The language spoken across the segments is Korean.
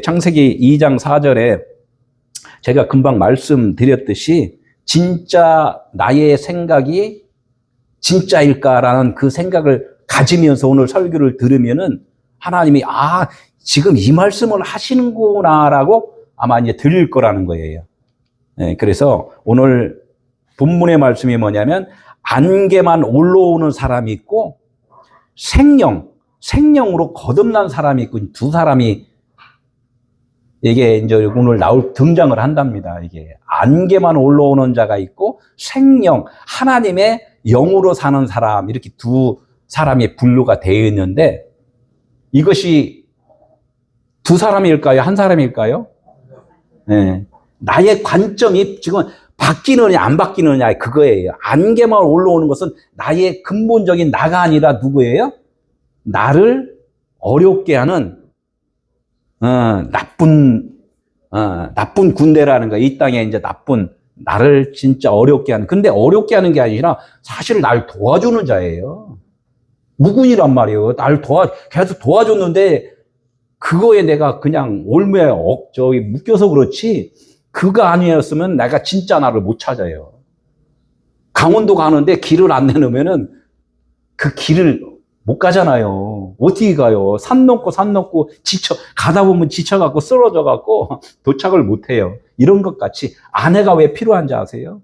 창세기 2장 4절에 제가 금방 말씀드렸듯이 진짜 나의 생각이 진짜일까라는 그 생각을 가지면서 오늘 설교를 들으면은 하나님이 지금 이 말씀을 하시는구나라고 아마 이제 들릴 거라는 거예요. 그래서 오늘 본문의 말씀이 뭐냐면 안개만 올라오는 사람이 있고 생령으로 거듭난 사람이 있고 두 사람이 이게 이제 오늘 등장을 한답니다. 이게 안개만 올라오는 자가 있고 생령, 하나님의 영으로 사는 사람, 이렇게 두 사람이 분류가 되어 있는데 이것이 두 사람일까요? 한 사람일까요? 네. 나의 관점이 지금 바뀌느냐 안 바뀌느냐 그거예요. 안개만 올라오는 것은 나의 근본적인 나가 아니라 누구예요? 나를 어렵게 하는 나쁜 군대라는 거야. 이 땅에 이제 나를 진짜 어렵게 하는. 근데 어렵게 하는 게 아니라 사실 날 도와주는 자예요. 무군이란 말이에요. 계속 도와줬는데 그거에 내가 그냥 올무에 묶여서 그렇지 그거 아니었으면 내가 진짜 나를 못 찾아요. 강원도 가는데 길을 안 내놓으면은 그 길을 못 가잖아요. 어떻게 가요? 산 넘고 가다 보면 지쳐갖고 쓰러져갖고 도착을 못 해요. 이런 것 같이 아내가 왜 필요한지 아세요?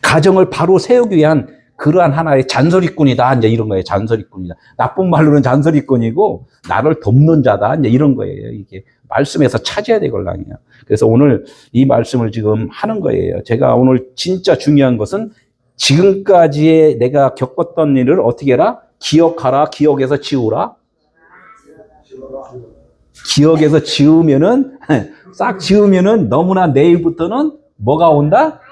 가정을 바로 세우기 위한 그러한 하나의 잔소리꾼이다. 이제 이런 거예요. 잔소리꾼이다. 나쁜 말로는 잔소리꾼이고 나를 돕는 자다. 이제 이런 거예요. 이게 말씀에서 찾아야 되걸랑이요. 그래서 오늘 이 말씀을 지금 하는 거예요. 제가 오늘 진짜 중요한 것은 지금까지의 내가 겪었던 일을 어떻게 해라? 기억하라. 기억에서 지우라. 기억에서 지우면은 싹 지우면은 너무나 내일부터는 뭐가 온다?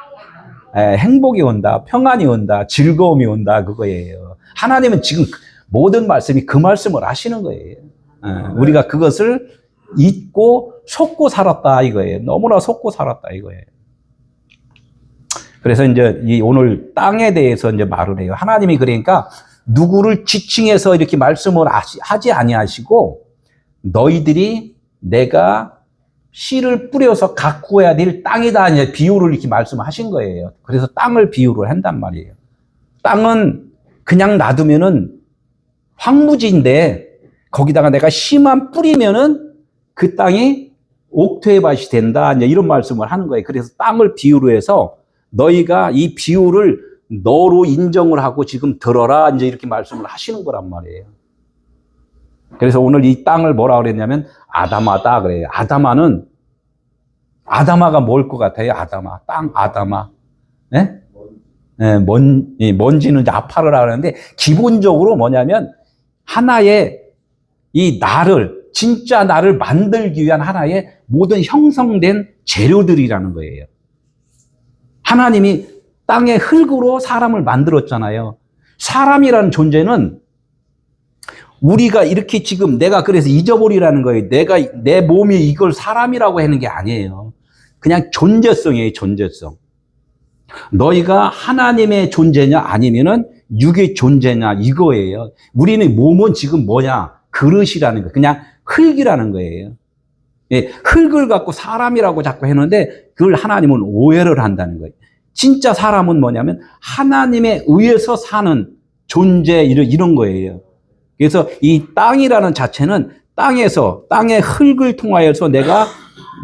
행복이 온다. 평안이 온다. 즐거움이 온다. 그거예요. 하나님은 지금 모든 말씀이 그 말씀을 하시는 거예요. 우리가 그것을 잊고 속고 살았다 이거예요. 너무나 속고 살았다 이거예요. 그래서 이제 오늘 땅에 대해서 이제 말을 해요. 하나님이 그러니까 누구를 지칭해서 이렇게 말씀을 하지 아니하시고 너희들이 내가 씨를 뿌려서 가꾸어야 될 땅이다. 이제 비유를 이렇게 말씀하신 거예요. 그래서 땅을 비유를 한단 말이에요. 땅은 그냥 놔두면은 황무지인데 거기다가 내가 씨만 뿌리면은 그 땅이 옥토의 밭이 된다. 이제 이런 말씀을 하는 거예요. 그래서 땅을 비유로 해서 너희가 이 비유를 너로 인정을 하고 지금 들어라. 이제 이렇게 말씀을 하시는 거란 말이에요. 그래서 오늘 이 땅을 뭐라 그랬냐면 아담하다 그래요. 아담아가 뭘 것 같아요? 땅 아담아. 네? 먼지는 이제 아파르라 그러는데 기본적으로 뭐냐면 하나의 진짜 나를 만들기 위한 하나의 모든 형성된 재료들이라는 거예요. 하나님이 땅의 흙으로 사람을 만들었잖아요. 사람이라는 존재는 우리가 이렇게 지금 내가 그래서 잊어버리라는 거예요. 내 몸이 이걸 사람이라고 하는 게 아니에요. 그냥 존재성이에요, 존재성. 너희가 하나님의 존재냐 아니면은 육의 존재냐 이거예요. 우리는 몸은 지금 뭐냐? 그릇이라는 거. 그냥 흙이라는 거예요. 예, 흙을 갖고 사람이라고 자꾸 했는데 그걸 하나님은 오해를 한다는 거예요. 진짜 사람은 뭐냐면 하나님에 의해서 사는 존재 이런 거예요. 그래서 이 땅이라는 자체는 땅의 흙을 통하여서 내가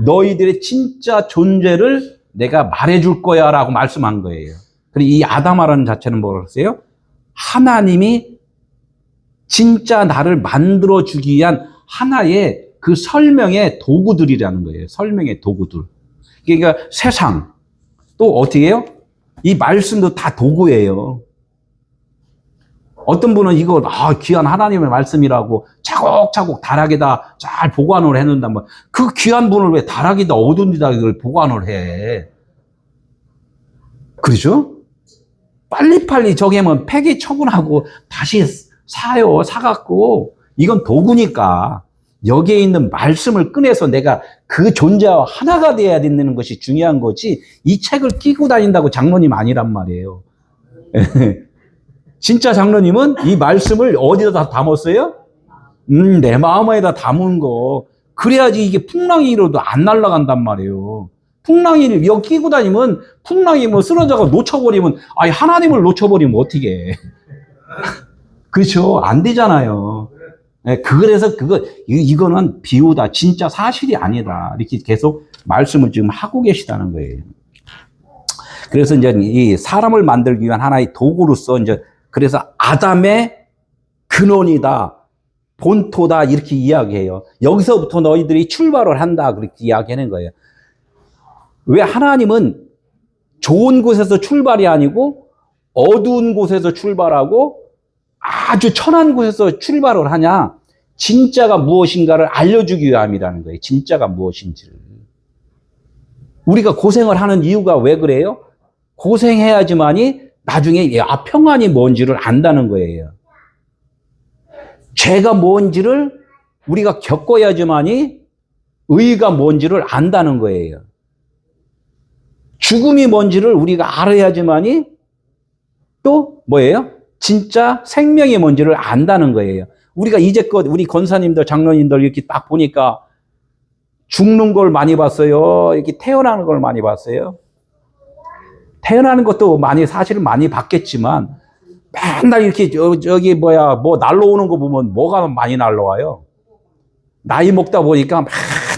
너희들의 진짜 존재를 내가 말해줄 거야 라고 말씀한 거예요. 그리고 이 아담아라는 자체는 뭐라고 했어요? 하나님이 진짜 나를 만들어주기 위한 하나의 그 설명의 도구들이라는 거예요. 설명의 도구들. 그러니까 세상, 또 어떻게 해요? 이 말씀도 다 도구예요. 어떤 분은 이거 귀한 하나님의 말씀이라고 차곡차곡 다락에다 잘 보관을 해놓는다. 그 귀한 분을 왜 다락에다 어두운 데다 이걸 보관을 해? 그렇죠? 빨리빨리 저기 하면 폐기 처분하고 다시 사갖고 이건 도구니까 여기에 있는 말씀을 꺼내서 내가 그 존재와 하나가 돼야 되는 것이 중요한 거지 이 책을 끼고 다닌다고 장로님 아니란 말이에요. 진짜 장로님은 이 말씀을 어디다 담았어요? 내 마음에다 담은 거. 그래야지 이게 풍랑이 일어도 안 날아간단 말이에요. 풍랑이를 여기 끼고 다니면 풍랑이 뭐 쓰러져가 놓쳐버리면, 아니, 하나님을 놓쳐버리면 어떻게 해. 그렇죠. 안 되잖아요. 네, 그래서 이거는 비유다. 진짜 사실이 아니다. 이렇게 계속 말씀을 지금 하고 계시다는 거예요. 그래서 이제 이 사람을 만들기 위한 하나의 도구로서 이제 그래서 아담의 근원이다. 본토다. 이렇게 이야기해요. 여기서부터 너희들이 출발을 한다. 그렇게 이야기하는 거예요. 왜 하나님은 좋은 곳에서 출발이 아니고 어두운 곳에서 출발하고 아주 천한 곳에서 출발을 하냐? 진짜가 무엇인가를 알려주기 위함이라는 거예요. 진짜가 무엇인지를. 우리가 고생을 하는 이유가 왜 그래요? 고생해야지만이 나중에 평안이 뭔지를 안다는 거예요. 죄가 뭔지를 우리가 겪어야지만이 의가 뭔지를 안다는 거예요. 죽음이 뭔지를 우리가 알아야지만이 또 뭐예요? 진짜 생명이 뭔지를 안다는 거예요. 우리가 이제껏 우리 권사님들, 장로님들 이렇게 딱 보니까 죽는 걸 많이 봤어요? 이렇게 태어나는 걸 많이 봤어요? 태어나는 것도 사실은 많이 봤겠지만 맨날 이렇게 뭐 날라오는 거 보면 뭐가 많이 날라와요? 나이 먹다 보니까 막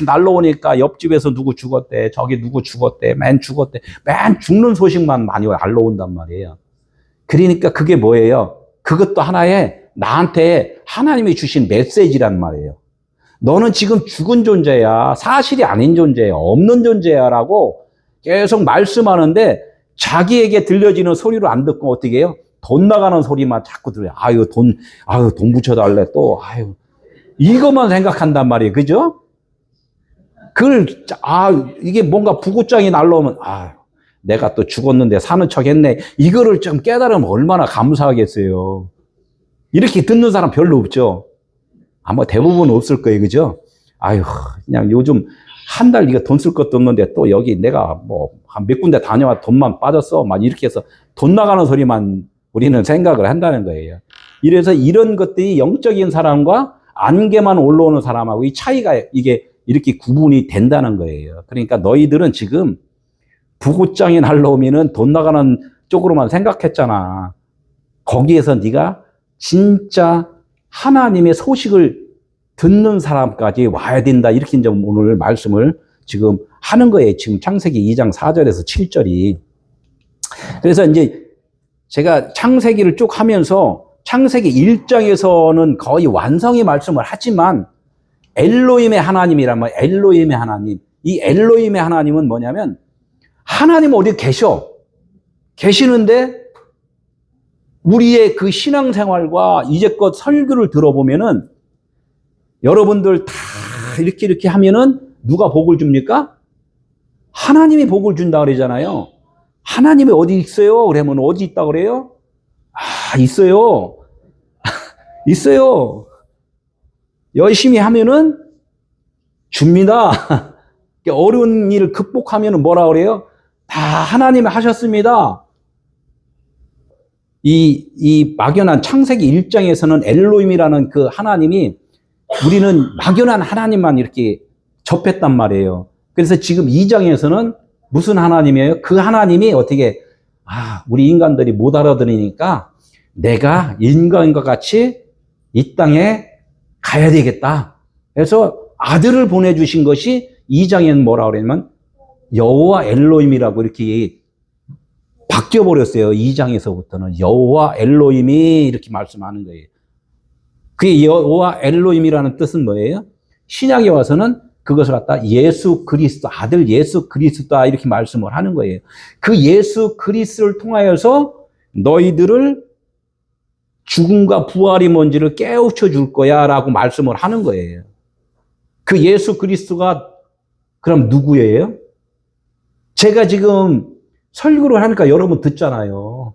날라오니까 옆집에서 누구 죽었대, 저기 누구 죽었대, 맨 죽었대, 맨 죽는 소식만 많이 날라온단 말이에요. 그러니까 그게 뭐예요? 그것도 하나의 나한테 하나님이 주신 메시지란 말이에요. 너는 지금 죽은 존재야. 사실이 아닌 존재야. 없는 존재야. 라고 계속 말씀하는데 자기에게 들려지는 소리를 안 듣고 어떻게 해요? 돈 나가는 소리만 자꾸 들어요. 돈 붙여달래 또. 이것만 생각한단 말이에요. 그죠? 이게 뭔가 부고장이 날라오면, 내가 또 죽었는데 사는 척 했네. 이거를 좀 깨달으면 얼마나 감사하겠어요. 이렇게 듣는 사람 별로 없죠. 아마 대부분 없을 거예요. 그죠? 그냥 요즘 한 달 이거 돈 쓸 것도 없는데 또 여기 내가 한 몇 군데 다녀와 돈만 빠졌어. 막 이렇게 해서 돈 나가는 소리만 우리는 생각을 한다는 거예요. 이래서 이런 것들이 영적인 사람과 안개만 올라오는 사람하고 이 차이가 이게 이렇게 구분이 된다는 거예요. 그러니까 너희들은 지금 부고장이 날라오면은 돈 나가는 쪽으로만 생각했잖아. 거기에서 네가 진짜 하나님의 소식을 듣는 사람까지 와야 된다. 이렇게 이제 오늘 말씀을 지금 하는 거예요. 지금 창세기 2장 4절에서 7절이. 그래서 이제 제가 창세기를 쭉 하면서 창세기 1장에서는 거의 완성의 말씀을 하지만 엘로힘의 하나님이라면 엘로힘의 하나님. 이 엘로힘의 하나님은 뭐냐면 하나님 어디 계시는데 우리의 그 신앙생활과 이제껏 설교를 들어보면은 여러분들 다 이렇게 하면은 누가 복을 줍니까? 하나님이 복을 준다 그러잖아요. 하나님이 어디 있어요? 그러면 어디 있다 그래요? 있어요. 있어요. 열심히 하면은 줍니다. 어려운 일을 극복하면은 뭐라 그래요? 다 하나님이 하셨습니다. 이 막연한 창세기 1장에서는 엘로힘이라는 그 하나님이 우리는 막연한 하나님만 이렇게 접했단 말이에요. 그래서 지금 2장에서는 무슨 하나님이에요? 그 하나님이 어떻게, 우리 인간들이 못 알아들으니까 내가 인간과 같이 이 땅에 가야 되겠다. 그래서 아들을 보내주신 것이 2장에는 뭐라 그러냐면 여호와 엘로힘이라고 이렇게 바뀌어버렸어요. 2장에서부터는 여호와 엘로힘이 이렇게 말씀하는 거예요. 그 여호와 엘로힘이라는 뜻은 뭐예요? 신약에 와서는 그것을 갖다 예수 그리스도, 아들 예수 그리스도다 이렇게 말씀을 하는 거예요. 그 예수 그리스도를 통하여서 너희들을 죽음과 부활이 뭔지를 깨우쳐 줄 거야 라고 말씀을 하는 거예요. 그 예수 그리스도가 그럼 누구예요? 제가 지금 설교를 하니까 여러분 듣잖아요.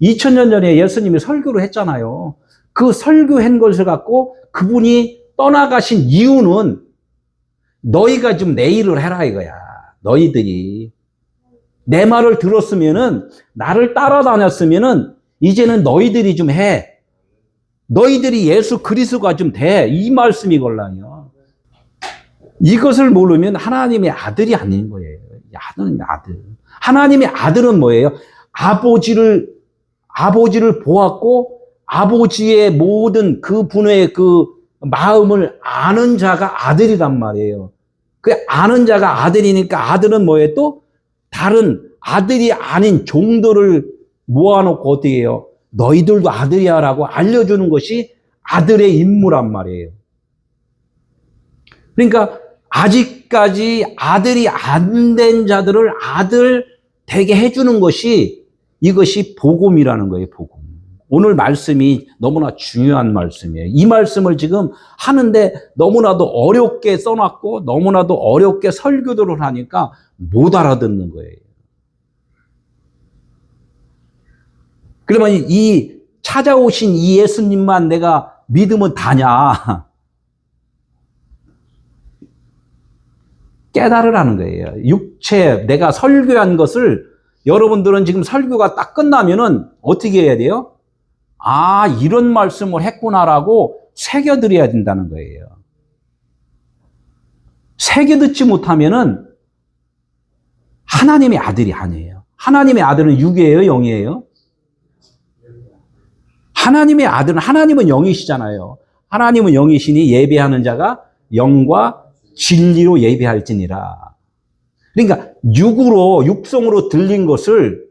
2000년 전에 예수님이 설교를 했잖아요. 그 설교한 것을 갖고 그분이 떠나가신 이유는 너희가 좀 내 일을 해라 이거야. 너희들이. 내 말을 들었으면은, 나를 따라다녔으면은, 이제는 너희들이 좀 해. 너희들이 예수 그리스도가 좀 돼. 이 말씀이걸랑요. 이것을 모르면 하나님의 아들이 아닌 거예요. 하나님의 아들. 하나님의 아들은 뭐예요? 아버지를 보았고, 아버지의 모든 그 분의 그 마음을 아는 자가 아들이란 말이에요. 그 아는 자가 아들이니까 아들은 뭐예요? 또 다른 아들이 아닌 종들을 모아놓고 어떻게 해요? 너희들도 아들이야 라고 알려주는 것이 아들의 임무란 말이에요. 그러니까 아직까지 아들이 안 된 자들을 아들 되게 해주는 것이 이것이 복음이라는 거예요. 복음. 오늘 말씀이 너무나 중요한 말씀이에요. 이 말씀을 지금 하는데 너무나도 어렵게 써놨고 너무나도 어렵게 설교들을 하니까 못 알아듣는 거예요. 그러면 이 찾아오신 이 예수님만 내가 믿으면 다냐? 깨달으라는 거예요. 육체, 내가 설교한 것을 여러분들은 지금 설교가 딱 끝나면은 어떻게 해야 돼요? 아, 이런 말씀을 했구나라고 새겨드려야 된다는 거예요. 새겨듣지 못하면은 하나님의 아들이 아니에요. 하나님의 아들은 육이에요, 영이에요? 하나님의 아들은, 하나님은 영이시잖아요. 하나님은 영이시니 예배하는 자가 영과 진리로 예배할지니라. 그러니까 육성으로 들린 것을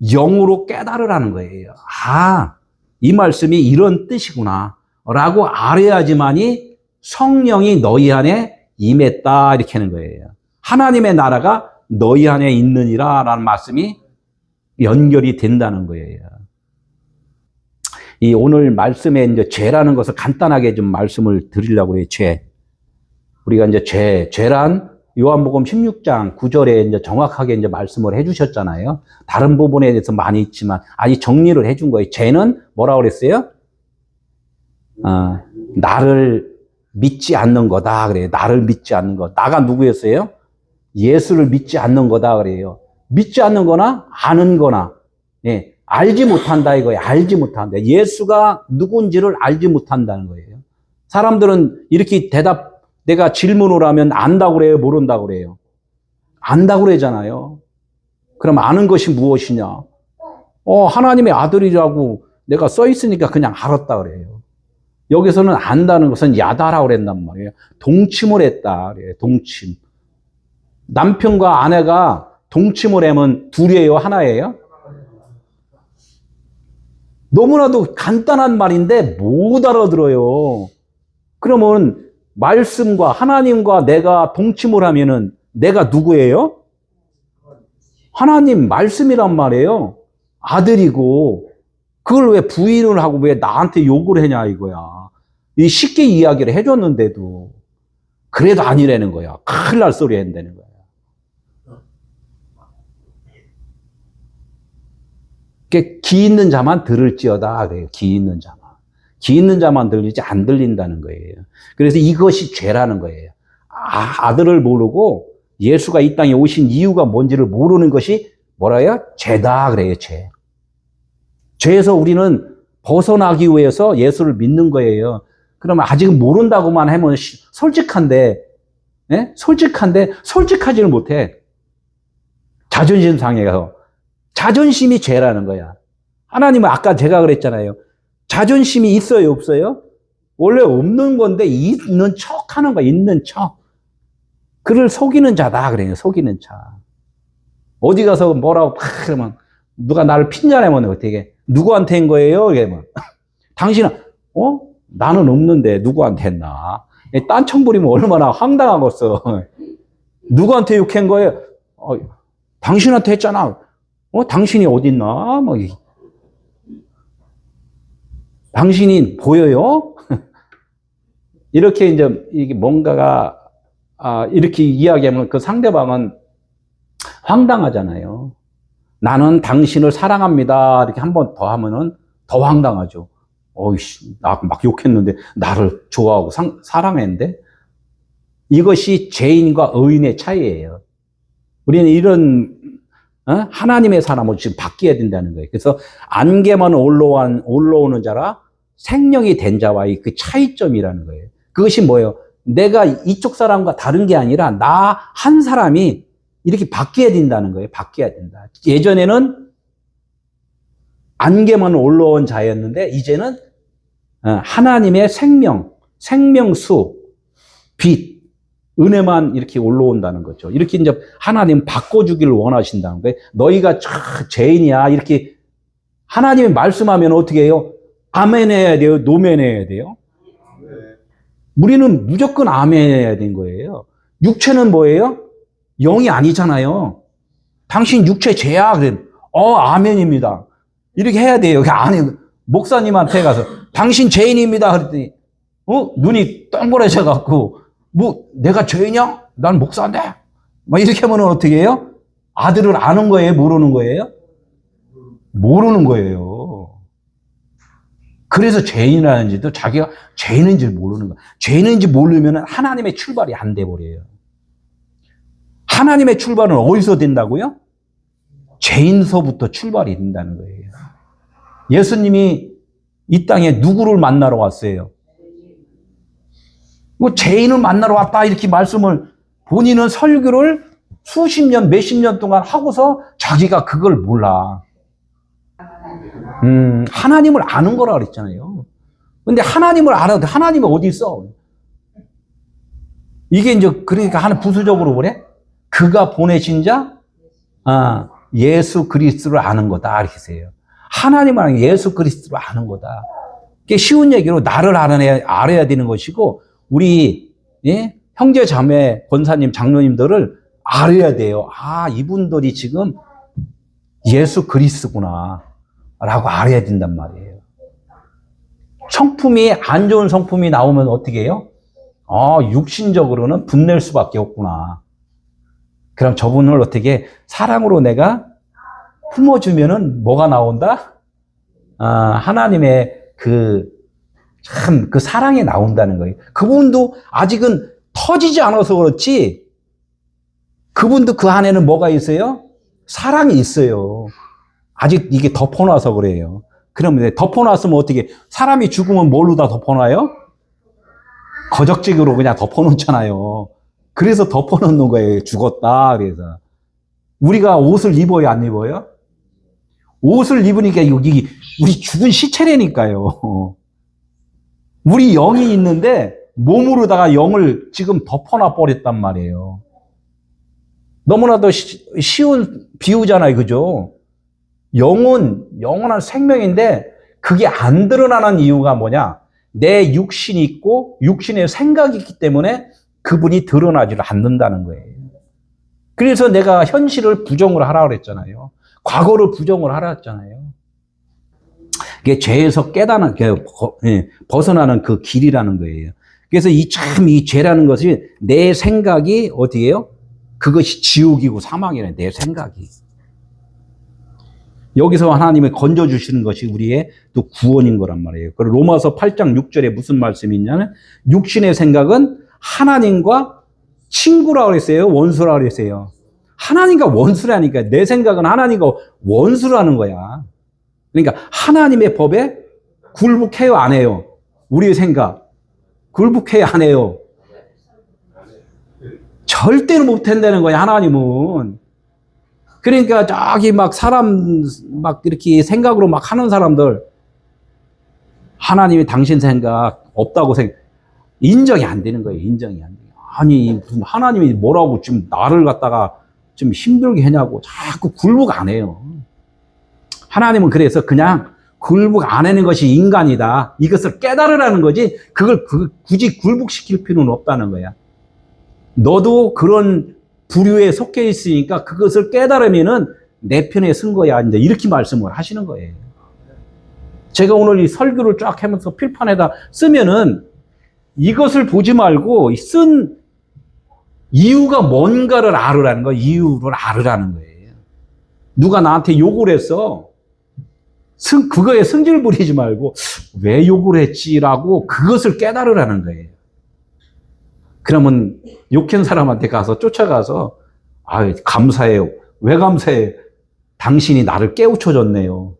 영으로 깨달으라는 거예요. 아, 이 말씀이 이런 뜻이구나 라고 알아야지만이 성령이 너희 안에 임했다 이렇게 하는 거예요. 하나님의 나라가 너희 안에 있느니라 라는 말씀이 연결이 된다는 거예요. 이 오늘 말씀에 이제 죄라는 것을 간단하게 좀 말씀을 드리려고 해요. 죄. 우리가 이제 죄란 요한복음 16장 9절에 이제 정확하게 이제 말씀을 해주셨잖아요. 다른 부분에 대해서 많이 있지만 아직 정리를 해준 거예요. 죄는 뭐라고 그랬어요? 나를 믿지 않는 거다 그래요. 나를 믿지 않는 거. 나가 누구였어요? 예수를 믿지 않는 거다 그래요. 믿지 않는 거나 아는 거나, 예, 알지 못한다 이거예요. 알지 못한다. 예수가 누군지를 알지 못한다는 거예요. 사람들은 이렇게 내가 질문을 하면 안다고 그래요? 모른다고 그래요? 안다고 그러잖아요. 그럼 아는 것이 무엇이냐? 하나님의 아들이라고 내가 써 있으니까 그냥 알았다 그래요. 여기서는 안다는 것은 야다라고 그랬단 말이에요. 동침을 했다 그래요. 동침. 남편과 아내가 동침을 하면 둘이에요? 하나예요? 너무나도 간단한 말인데 못 알아들어요. 그러면 말씀과 하나님과 내가 동침을 하면은 내가 누구예요? 하나님 말씀이란 말이에요. 아들이고 그걸 왜 부인을 하고 왜 나한테 욕을 하냐 이거야. 쉽게 이야기를 해줬는데도 그래도 아니라는 거야. 큰일 날 소리 한다는 거야. 기 있는 자만 들을지어다 그래요. 기 있는 자만. 기 있는 자만 들리지 안 들린다는 거예요. 그래서 이것이 죄라는 거예요. 아들을 모르고 예수가 이 땅에 오신 이유가 뭔지를 모르는 것이 뭐라요? 죄다 그래요. 죄. 죄에서 우리는 벗어나기 위해서 예수를 믿는 거예요. 그러면 아직은 모른다고만 하면 솔직한데, 예? 솔직하지를 못해. 자존심 상해서. 자존심이 죄라는 거야. 하나님은 아까 제가 그랬잖아요. 자존심이 있어요, 없어요? 원래 없는 건데 있는 척 하는 거야, 있는 척. 그를 속이는 자다 그래요, 속이는 자. 어디 가서 뭐라고 팍 그러면 누가 나를 핀잔하면 어떻게 누구한테 한 거예요? 이러면 당신은 나는 없는데 누구한테 했나? 딴청 부리면 얼마나 황당하겠어. 누구한테 욕한 거예요? 당신한테 했잖아. 당신이 어딨나? 뭐 당신이 보여요? 이렇게 이제 이게 뭔가가 이렇게 이야기하면 그 상대방은 황당하잖아요. 나는 당신을 사랑합니다. 이렇게 한 번 더 하면은 더 황당하죠. 어이씨, 나 막 욕했는데 나를 좋아하고 사랑했는데 이것이 죄인과 의인의 차이예요. 우리는 이런 하나님의 사람으로 지금 바뀌어야 된다는 거예요. 그래서 안개만 올라오는 자라 생명이 된 자와의 그 차이점이라는 거예요. 그것이 뭐예요? 내가 이쪽 사람과 다른 게 아니라 나 한 사람이 이렇게 바뀌어야 된다는 거예요. 바뀌어야 된다. 예전에는 안개만 올라온 자였는데 이제는 하나님의 생명, 생명수, 빛, 은혜만 이렇게 올라온다는 거죠. 이렇게 이제 하나님 바꿔주기를 원하신다는 거예요. 너희가 죄인이야. 이렇게 하나님이 말씀하면 어떻게 해요? 아멘 해야 돼요? 노멘 해야 돼요? 우리는 무조건 아멘 해야 되는 거예요. 육체는 뭐예요? 영이 아니잖아요. 당신 육체 죄야. 그래. 아멘입니다. 이렇게 해야 돼요. 아니, 목사님한테 가서 당신 죄인입니다. 그랬더니 눈이 동그래져 갖고 내가 죄인이야? 난 목사인데. 막 이렇게 하면 어떻게 해요? 아들을 아는 거예요? 모르는 거예요? 모르는 거예요. 그래서 죄인이라는지도 자기가 죄인인지 모르는 거예요. 죄인인지 모르면 하나님의 출발이 안 돼 버려요. 하나님의 출발은 어디서 된다고요? 죄인서부터 출발이 된다는 거예요. 예수님이 이 땅에 누구를 만나러 왔어요? 죄인을 만나러 왔다 이렇게 말씀을 본인은 설교를 수십 년, 몇십 년 동안 하고서 자기가 그걸 몰라. 하나님을 아는 거라 그랬잖아요. 근데 하나님을 알아도 하나님이 어디 있어? 이게 이제 그러니까 하나 부수적으로 그래? 그가 보내신 자, 예수 그리스도를 아는 거다 이렇게 해요. 하나님을 아는 예수 그리스도를 아는 거다. 이게 쉬운 얘기로 나를 알아야 되는 것이고 우리 형제 자매 권사님 장로님들을 알아야 돼요. 이분들이 지금 예수 그리스도구나 라고 알아야 된단 말이에요. 성품이 안 좋은 성품이 나오면 어떻게 해요? 육신적으로는 분낼 수밖에 없구나. 그럼 저분을 어떻게 사랑으로 내가 품어주면은 뭐가 나온다? 하나님의 그 사랑이 나온다는 거예요. 그분도 아직은 터지지 않아서 그렇지, 그분도 그 안에는 뭐가 있어요? 사랑이 있어요. 아직 이게 덮어놔서 그래요. 그러면 덮어놨으면 어떻게, 사람이 죽으면 뭘로 다 덮어놔요? 거적직으로 그냥 덮어놓잖아요. 그래서 덮어놓는 거예요. 죽었다. 그래서. 우리가 옷을 입어요? 안 입어요? 옷을 입으니까 여기 우리 죽은 시체라니까요. 우리 영이 있는데 몸으로다가 영을 지금 덮어놔 버렸단 말이에요. 너무나도 쉬운 비유잖아요. 그죠? 영은 영원한 생명인데 그게 안 드러나는 이유가 뭐냐? 내 육신이 있고 육신의 생각이 있기 때문에 그분이 드러나지를 않는다는 거예요. 그래서 내가 현실을 부정을 하라 그랬잖아요. 과거를 부정을 하라 했잖아요. 이게 죄에서 깨닫는, 벗어나는 그 길이라는 거예요. 그래서 이 죄라는 것이 내 생각이 어디예요? 그것이 지옥이고 사망이라는 내 생각이. 여기서 하나님이 건져주시는 것이 우리의 또 구원인 거란 말이에요. 그리고 로마서 8장 6절에 무슨 말씀이 있냐면, 육신의 생각은 하나님과 친구라고 그랬어요? 원수라고 그랬어요? 하나님과 원수라니까. 내 생각은 하나님과 원수라는 거야. 그러니까 하나님의 법에 굴복해요, 안 해요? 우리의 생각 굴복해요, 안 해요? 절대로 못 한다는 거야, 하나님은. 그러니까 저기 막 사람 막 이렇게 생각으로 막 하는 사람들, 하나님이 당신 생각 없다고 인정이 안 되는 거예요. 인정이 안 돼요. 아니 무슨 하나님이 뭐라고 지금 나를 갖다가 좀 힘들게 하냐고 자꾸 굴복 안 해요. 하나님은 그래서 그냥 굴복 안 하는 것이 인간이다, 이것을 깨달으라는 거지, 그걸 굳이 굴복시킬 필요는 없다는 거야. 너도 그런 부류에 속해 있으니까 그것을 깨달으면은 내 편에 쓴 거야. 이제 이렇게 말씀을 하시는 거예요. 제가 오늘 이 설교를 쫙 하면서 필판에다 쓰면은 이것을 보지 말고 쓴 이유가 뭔가를 알으라는 거예요. 이유를 알으라는 거예요. 누가 나한테 욕을 했어. 그거에 승질 부리지 말고 왜 욕을 했지라고 그것을 깨달으라는 거예요. 그러면 욕한 사람한테 가서 쫓아가서 감사해요. 왜 감사해? 당신이 나를 깨우쳐줬네요.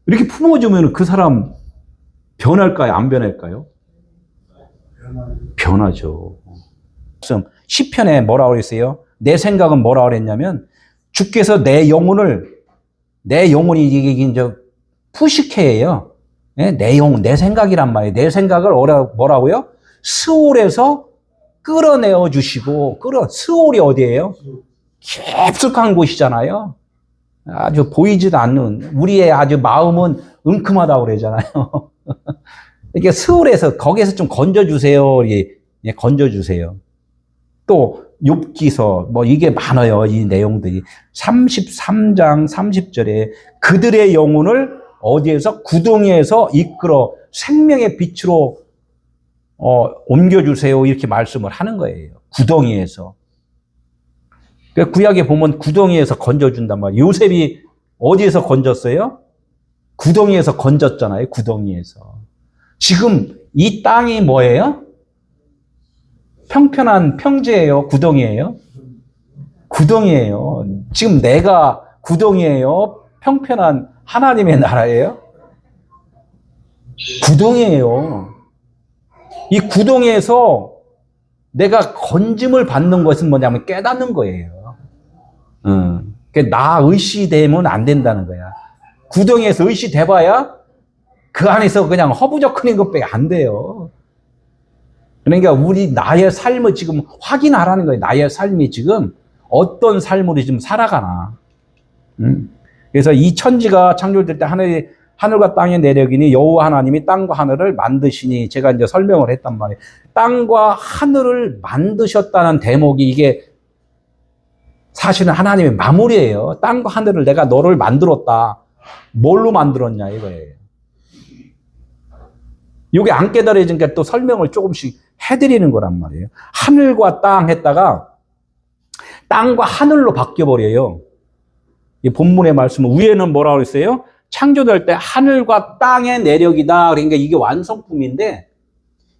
이렇게 품어주면 그 사람 변할까요? 안 변할까요? 변하죠. 시편에 뭐라고 그랬어요? 내 생각은 뭐라고 그랬냐면 주께서 내 영혼이 이게 푸시케예요. 내 영혼, 내 생각이란 말이에요. 내 생각을 뭐라고요? 스올에서 끌어내어 주시고, 스올이 어디예요? 깊숙한 곳이잖아요. 아주 보이지도 않는, 우리의 아주 마음은 은큼하다고 그러잖아요. 이렇게 스올에서, 거기에서 좀 건져주세요. 건져주세요. 또, 욥기서, 이게 많아요. 이 내용들이. 33장 30절에 그들의 영혼을 어디에서? 구덩이에서 이끌어 생명의 빛으로 옮겨주세요. 이렇게 말씀을 하는 거예요. 구덩이에서. 구약에 보면 구덩이에서 건져준단 말이에요. 요셉이 어디에서 건졌어요? 구덩이에서 건졌잖아요. 구덩이에서. 지금 이 땅이 뭐예요? 평평한 평지예요? 구덩이예요? 구덩이예요. 지금 내가 구덩이예요? 평평한 하나님의 나라예요? 구덩이예요. 이 구덩이에서 내가 건짐을 받는 것은 뭐냐면 깨닫는 거예요. 나 의시되면 안 된다는 거야. 구덩이에서 의시돼봐야 그 안에서 그냥 허부적거리는 것밖에 안 돼요. 그러니까 나의 삶을 지금 확인하라는 거예요. 나의 삶이 지금 어떤 삶으로 지금 살아가나. 그래서 이 천지가 창조될 때 하늘과 땅의 내력이니 여호와 하나님이 땅과 하늘을 만드시니, 제가 이제 설명을 했단 말이에요. 땅과 하늘을 만드셨다는 대목이 이게 사실은 하나님의 마무리예요. 땅과 하늘을 내가 너를 만들었다. 뭘로 만들었냐 이거예요. 이게 안 깨달아지니까 또 설명을 조금씩 해드리는 거란 말이에요. 하늘과 땅 했다가 땅과 하늘로 바뀌어버려요. 이 본문의 말씀은 위에는 뭐라고 했어요? 창조될 때 하늘과 땅의 내력이다. 그러니까 이게 완성품인데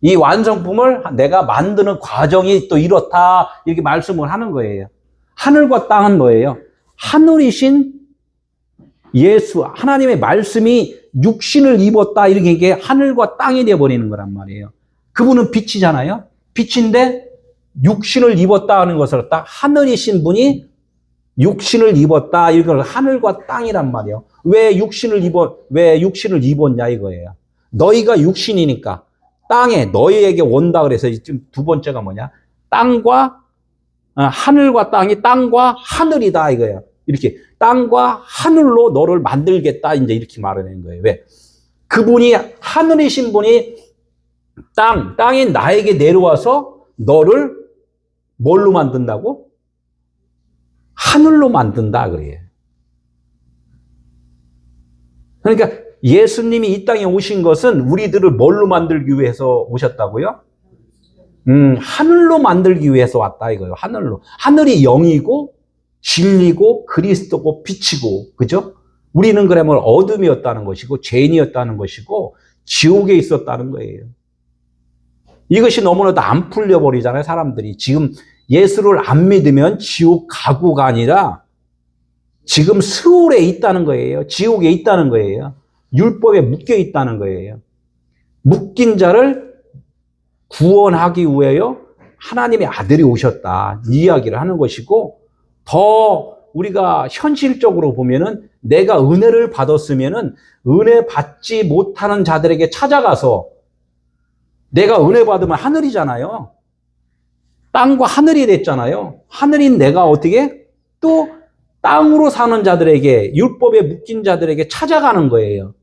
이 완성품을 내가 만드는 과정이 또 이렇다. 이렇게 말씀을 하는 거예요. 하늘과 땅은 뭐예요? 하늘이신 예수, 하나님의 말씀이 육신을 입었다. 이렇게 이게 하늘과 땅이 되어버리는 거란 말이에요. 그분은 빛이잖아요. 빛인데 육신을 입었다 하는 것을 딱 하늘이신 분이 육신을 입었다. 이걸 하늘과 땅이란 말이에요. 왜 육신을 입었냐 이거예요. 너희가 육신이니까 땅에 너희에게 온다 그래서 지금 두 번째가 뭐냐? 하늘과 땅이 땅과 하늘이다 이거예요. 이렇게 땅과 하늘로 너를 만들겠다 이제 이렇게 말하는 거예요. 왜? 그분이 하늘이신 분이 땅이 나에게 내려와서 너를 뭘로 만든다고? 하늘로 만든다 그래요. 그러니까 예수님이 이 땅에 오신 것은 우리들을 뭘로 만들기 위해서 오셨다고요? 하늘로 만들기 위해서 왔다 이거예요. 하늘로. 하늘이 영이고 진리고 그리스도고 빛이고, 그죠? 우리는 그러면 어둠이었다는 것이고 죄인이었다는 것이고 지옥에 있었다는 거예요. 이것이 너무나도 안 풀려버리잖아요. 사람들이 지금 예수를 안 믿으면 지옥 가고가 아니라 지금 스올에 있다는 거예요. 지옥에 있다는 거예요. 율법에 묶여 있다는 거예요. 묶인 자를 구원하기 위하여 하나님의 아들이 오셨다. 이 이야기를 하는 것이고, 더 우리가 현실적으로 보면은 내가 은혜를 받았으면은 은혜 받지 못하는 자들에게 찾아가서, 내가 은혜 받으면 하늘이잖아요. 땅과 하늘이 됐잖아요. 하늘인 내가 어떻게 또 땅으로 사는 자들에게, 율법에 묶인 자들에게 찾아가는 거예요.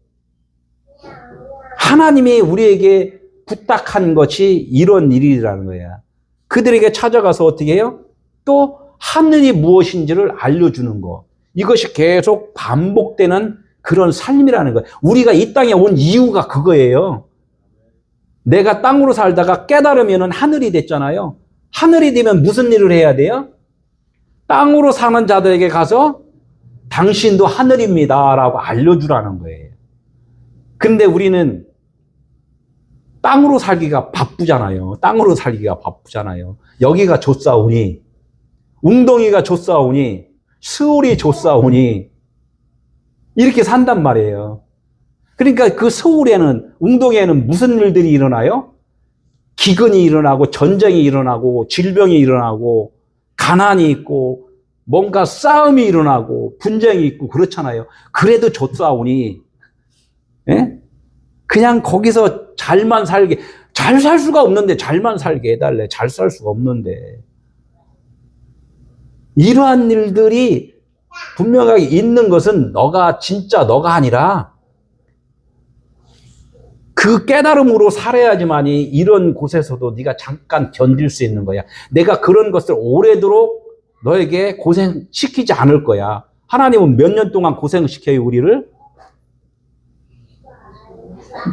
하나님이 우리에게 부탁한 것이 이런 일이라는 거야. 그들에게 찾아가서 어떻게 해요? 또 하늘이 무엇인지를 알려주는 거. 이것이 계속 반복되는 그런 삶이라는 거예요. 우리가 이 땅에 온 이유가 그거예요. 내가 땅으로 살다가 깨달으면 하늘이 됐잖아요. 하늘이 되면 무슨 일을 해야 돼요? 땅으로 사는 자들에게 가서 당신도 하늘입니다 라고 알려주라는 거예요. 근데 우리는 땅으로 살기가 바쁘잖아요. 땅으로 살기가 바쁘잖아요. 여기가 좋사오니, 웅덩이가 좋사오니, 스올이 좋사오니 이렇게 산단 말이에요. 그러니까 그 스올에는, 웅덩이에는 무슨 일들이 일어나요? 기근이 일어나고 전쟁이 일어나고 질병이 일어나고 가난이 있고 뭔가 싸움이 일어나고 분쟁이 있고 그렇잖아요. 그래도 좋사오니 예? 그냥 거기서 잘만 살게, 잘 살 수가 없는데 잘만 살게 해달래. 잘 살 수가 없는데. 이러한 일들이 분명하게 있는 것은 진짜 너가 아니라 그 깨달음으로 살아야지만이 이런 곳에서도 네가 잠깐 견딜 수 있는 거야. 내가 그런 것을 오래도록 너에게 고생시키지 않을 거야. 하나님은 몇 년 동안 고생시켜요, 우리를?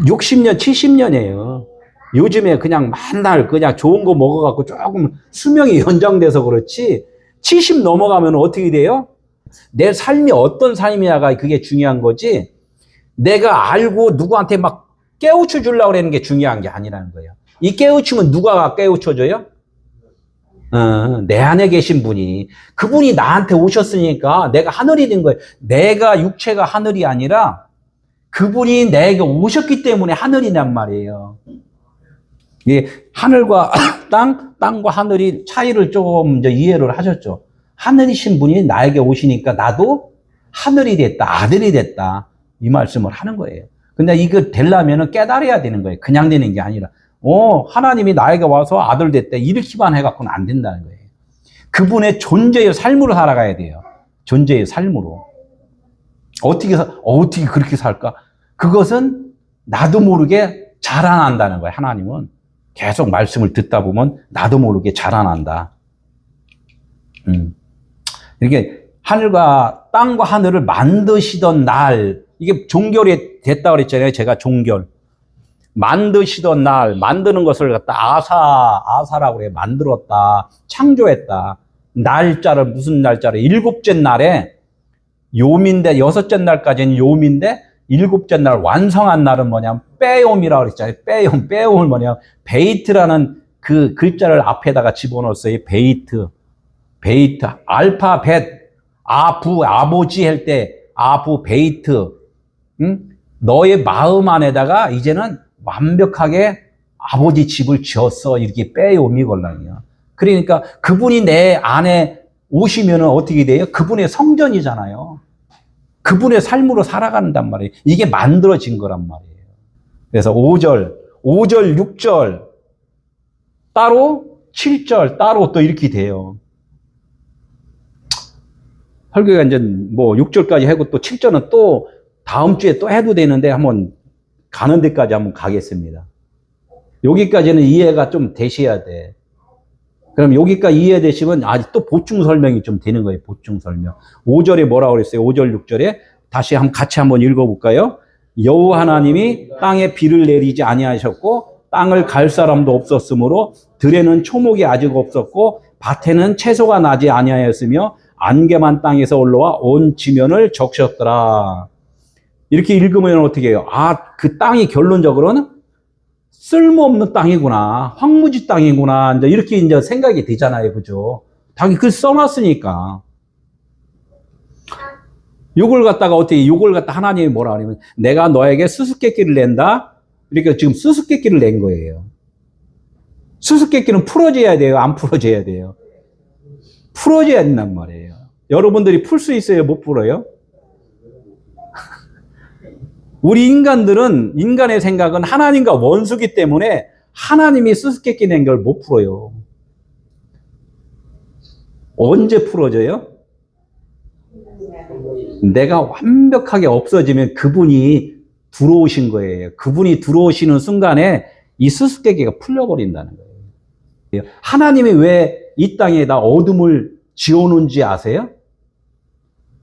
60년, 70년이에요. 요즘에 그냥 맨날 그냥 좋은 거 먹어갖고 조금 수명이 연장돼서 그렇지, 70 넘어가면 어떻게 돼요? 내 삶이 어떤 삶이냐가 그게 중요한 거지, 내가 알고 누구한테 막 깨우쳐 주려고 하는 게 중요한 게 아니라는 거예요. 이 깨우치면 누가 깨우쳐줘요? 내 안에 계신 분이, 그분이 나한테 오셨으니까 내가 하늘이 된 거예요. 내가 육체가 하늘이 아니라 그분이 내게 오셨기 때문에 하늘이란 말이에요. 이게 하늘과 땅과 하늘이 차이를 좀 이제 이해를 하셨죠. 하늘이신 분이 나에게 오시니까 나도 하늘이 됐다, 아들이 됐다, 이 말씀을 하는 거예요. 근데 이거 되려면 깨달아야 되는 거예요. 그냥 되는 게 아니라, 하나님이 나에게 와서 아들 됐대, 이렇게만 해갖고는 안 된다는 거예요. 그분의 존재의 삶으로 살아가야 돼요. 존재의 삶으로. 어떻게 그렇게 살까? 그것은 나도 모르게 자라난다는 거예요. 하나님은 계속 말씀을 듣다 보면 나도 모르게 자라난다. 이렇게 하늘과 땅과 하늘을 만드시던 날, 이게 종결이 됐다 그랬잖아요. 제가 종결. 만드시던 날, 만드는 것을 갖다 아사라고 그래요. 만들었다, 창조했다. 날짜를, 무슨 날짜를, 일곱째 날에 요민데, 여섯째 날까지는 요민데, 일곱째 날 완성한 날은 뭐냐면 빼옴이라고 그랬잖아요. 빼옴은 뭐냐면 베이트라는 그 글자를 앞에다가 집어넣었어요. 베이트, 알파벳, 아버지 할 때 아부, 베이트. 너의 마음 안에다가 이제는 완벽하게 아버지 집을 지었어. 이렇게 빼옴이걸랑이야. 그러니까 그분이 내 안에 오시면 어떻게 돼요? 그분의 성전이잖아요. 그분의 삶으로 살아간단 말이에요. 이게 만들어진 거란 말이에요. 그래서 5절, 6절, 따로 7절, 따로 또 이렇게 돼요. 설교가 이제 뭐 6절까지 하고 또 7절은 또 다음 주에 또 해도 되는데 한번 가는 데까지 한번 가겠습니다. 여기까지는 이해가 좀 되셔야 돼. 그럼 여기까지 이해되시면 아직 또 보충 설명이 좀 되는 거예요. 보충 설명. 5절에 뭐라고 그랬어요? 5절, 6절에 다시 같이 한번 읽어볼까요? 여호와 하나님이 땅에 비를 내리지 아니하셨고 땅을 갈 사람도 없었으므로 들에는 초목이 아직 없었고 밭에는 채소가 나지 아니하였으며 안개만 땅에서 올라와 온 지면을 적셨더라. 이렇게 읽으면 어떻게 해요? 그 땅이 결론적으로는 쓸모없는 땅이구나, 황무지 땅이구나, 이제 이렇게 이제 생각이 되잖아요. 그죠? 당연히 그 써놨으니까. 요걸 갖다가 하나님이 뭐라 하냐면, 내가 너에게 수수께끼를 낸다? 이렇게 지금 수수께끼를 낸 거예요. 수수께끼는 풀어져야 돼요? 안 풀어져야 돼요? 풀어져야 된단 말이에요. 여러분들이 풀 수 있어요? 못 풀어요? 우리 인간의 생각은 하나님과 원수기 때문에 하나님이 수수께끼 낸 걸 못 풀어요. 언제 풀어져요? 내가 완벽하게 없어지면 그분이 들어오신 거예요. 그분이 들어오시는 순간에 이 수수께끼가 풀려버린다는 거예요. 하나님이 왜 이 땅에다 어둠을 지어놓은지 아세요?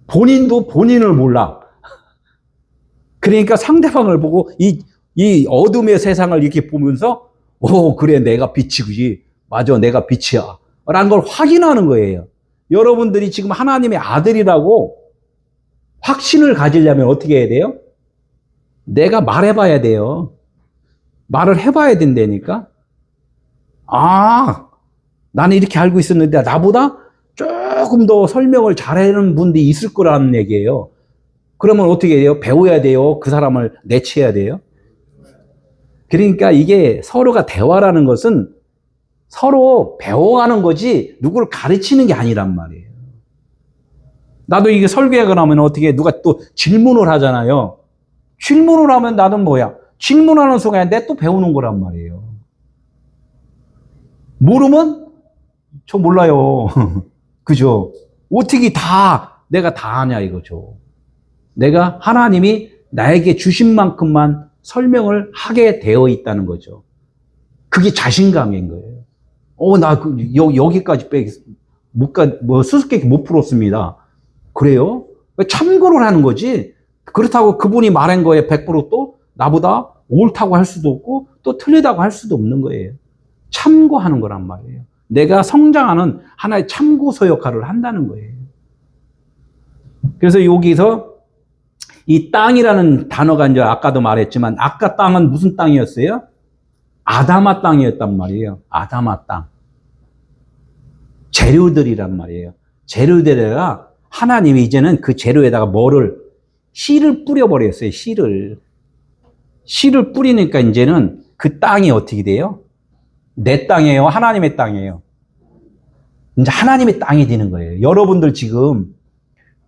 본인도 본인을 몰라. 그러니까 상대방을 보고 이 어둠의 세상을 이렇게 보면서 그래, 내가 빛이지. 맞아, 내가 빛이야. 라는 걸 확인하는 거예요. 여러분들이 지금 하나님의 아들이라고 확신을 가지려면 어떻게 해야 돼요? 내가 말해봐야 돼요. 말을 해봐야 된다니까. 나는 이렇게 알고 있었는데 나보다 조금 더 설명을 잘하는 분들이 있을 거라는 얘기예요. 그러면 어떻게 해요? 배워야 돼요? 그 사람을 내치해야 돼요? 그러니까 이게 서로가 대화라는 것은 서로 배워가는 거지 누구를 가르치는 게 아니란 말이에요. 나도 이게 설교하거나 하면 어떻게 누가 또 질문을 하잖아요. 질문을 하면 나는 뭐야? 질문하는 순간에 내 또 배우는 거란 말이에요. 모르면 저 몰라요. 그죠? 어떻게 내가 다 아냐 이거죠. 내가 하나님이 나에게 주신 만큼만 설명을 하게 되어 있다는 거죠. 그게 자신감인 거예요. 나 여기까지 수수께끼 못 풀었습니다. 그래요? 참고를 하는 거지. 그렇다고 그분이 말한 거에 100%또 나보다 옳다고 할 수도 없고 또 틀리다고 할 수도 없는 거예요. 참고하는 거란 말이에요. 내가 성장하는 하나의 참고서 역할을 한다는 거예요. 그래서 여기서 이 땅이라는 단어가 이제 아까도 말했지만 아까 땅은 무슨 땅이었어요? 아담아 땅이었단 말이에요. 아담아 땅. 재료들이란 말이에요. 재료들에다가 하나님이 이제는 그 재료에다가 씨를 뿌려버렸어요. 씨를 뿌리니까 이제는 그 땅이 어떻게 돼요? 내 땅이에요? 하나님의 땅이에요? 이제 하나님의 땅이 되는 거예요. 여러분들 지금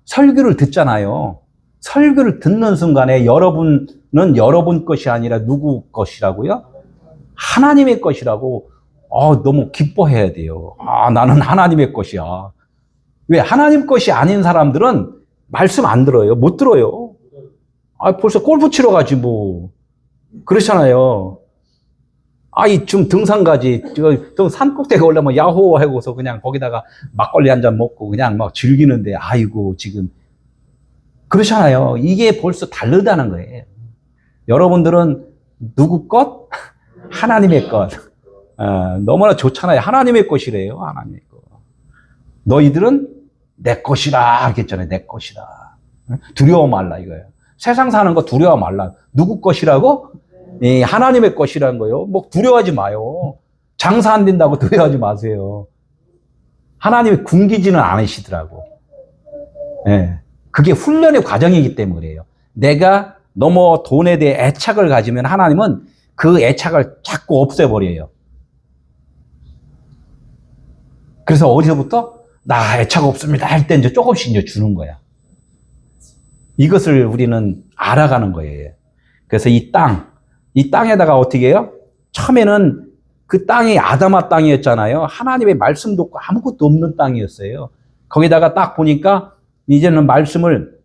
설교를 듣잖아요. 설교를 듣는 순간에 여러분은 여러분 것이 아니라 누구 것이라고요? 하나님의 것이라고 너무 기뻐해야 돼요. 나는 하나님의 것이야. 왜? 하나님 것이 아닌 사람들은 말씀 안 들어요. 못 들어요. 벌써 골프 치러 가지 뭐. 그렇잖아요. 좀 등산 가지. 좀 산꼭대기 올라면 야호 하고서 그냥 거기다가 막걸리 한 잔 먹고 그냥 막 즐기는데 지금. 그렇잖아요. 이게 벌써 다르다는 거예요. 여러분들은 누구 것? 하나님의 것. 너무나 좋잖아요. 하나님의 것이래요. 하나님의 것. 너희들은 내 것이라 하겠잖아요. 내 것이라. 두려워 말라 이거예요. 세상 사는 거 두려워 말라. 누구 것이라고? 하나님의 것이라는 거예요. 뭐 두려워하지 마요. 장사 안 된다고 두려워하지 마세요. 하나님이 굶기지는 않으시더라고. 그게 훈련의 과정이기 때문에 그래요. 내가 너무 돈에 대해 애착을 가지면 하나님은 그 애착을 자꾸 없애버려요. 그래서 어디서부터? 나 애착 없습니다 할 때 이제 조금씩 이제 주는 거야. 이것을 우리는 알아가는 거예요. 그래서 이 땅에다가 어떻게 해요? 처음에는 그 땅이 아담아 땅이었잖아요. 하나님의 말씀도 없고 아무것도 없는 땅이었어요. 거기다가 딱 보니까 이제는 말씀을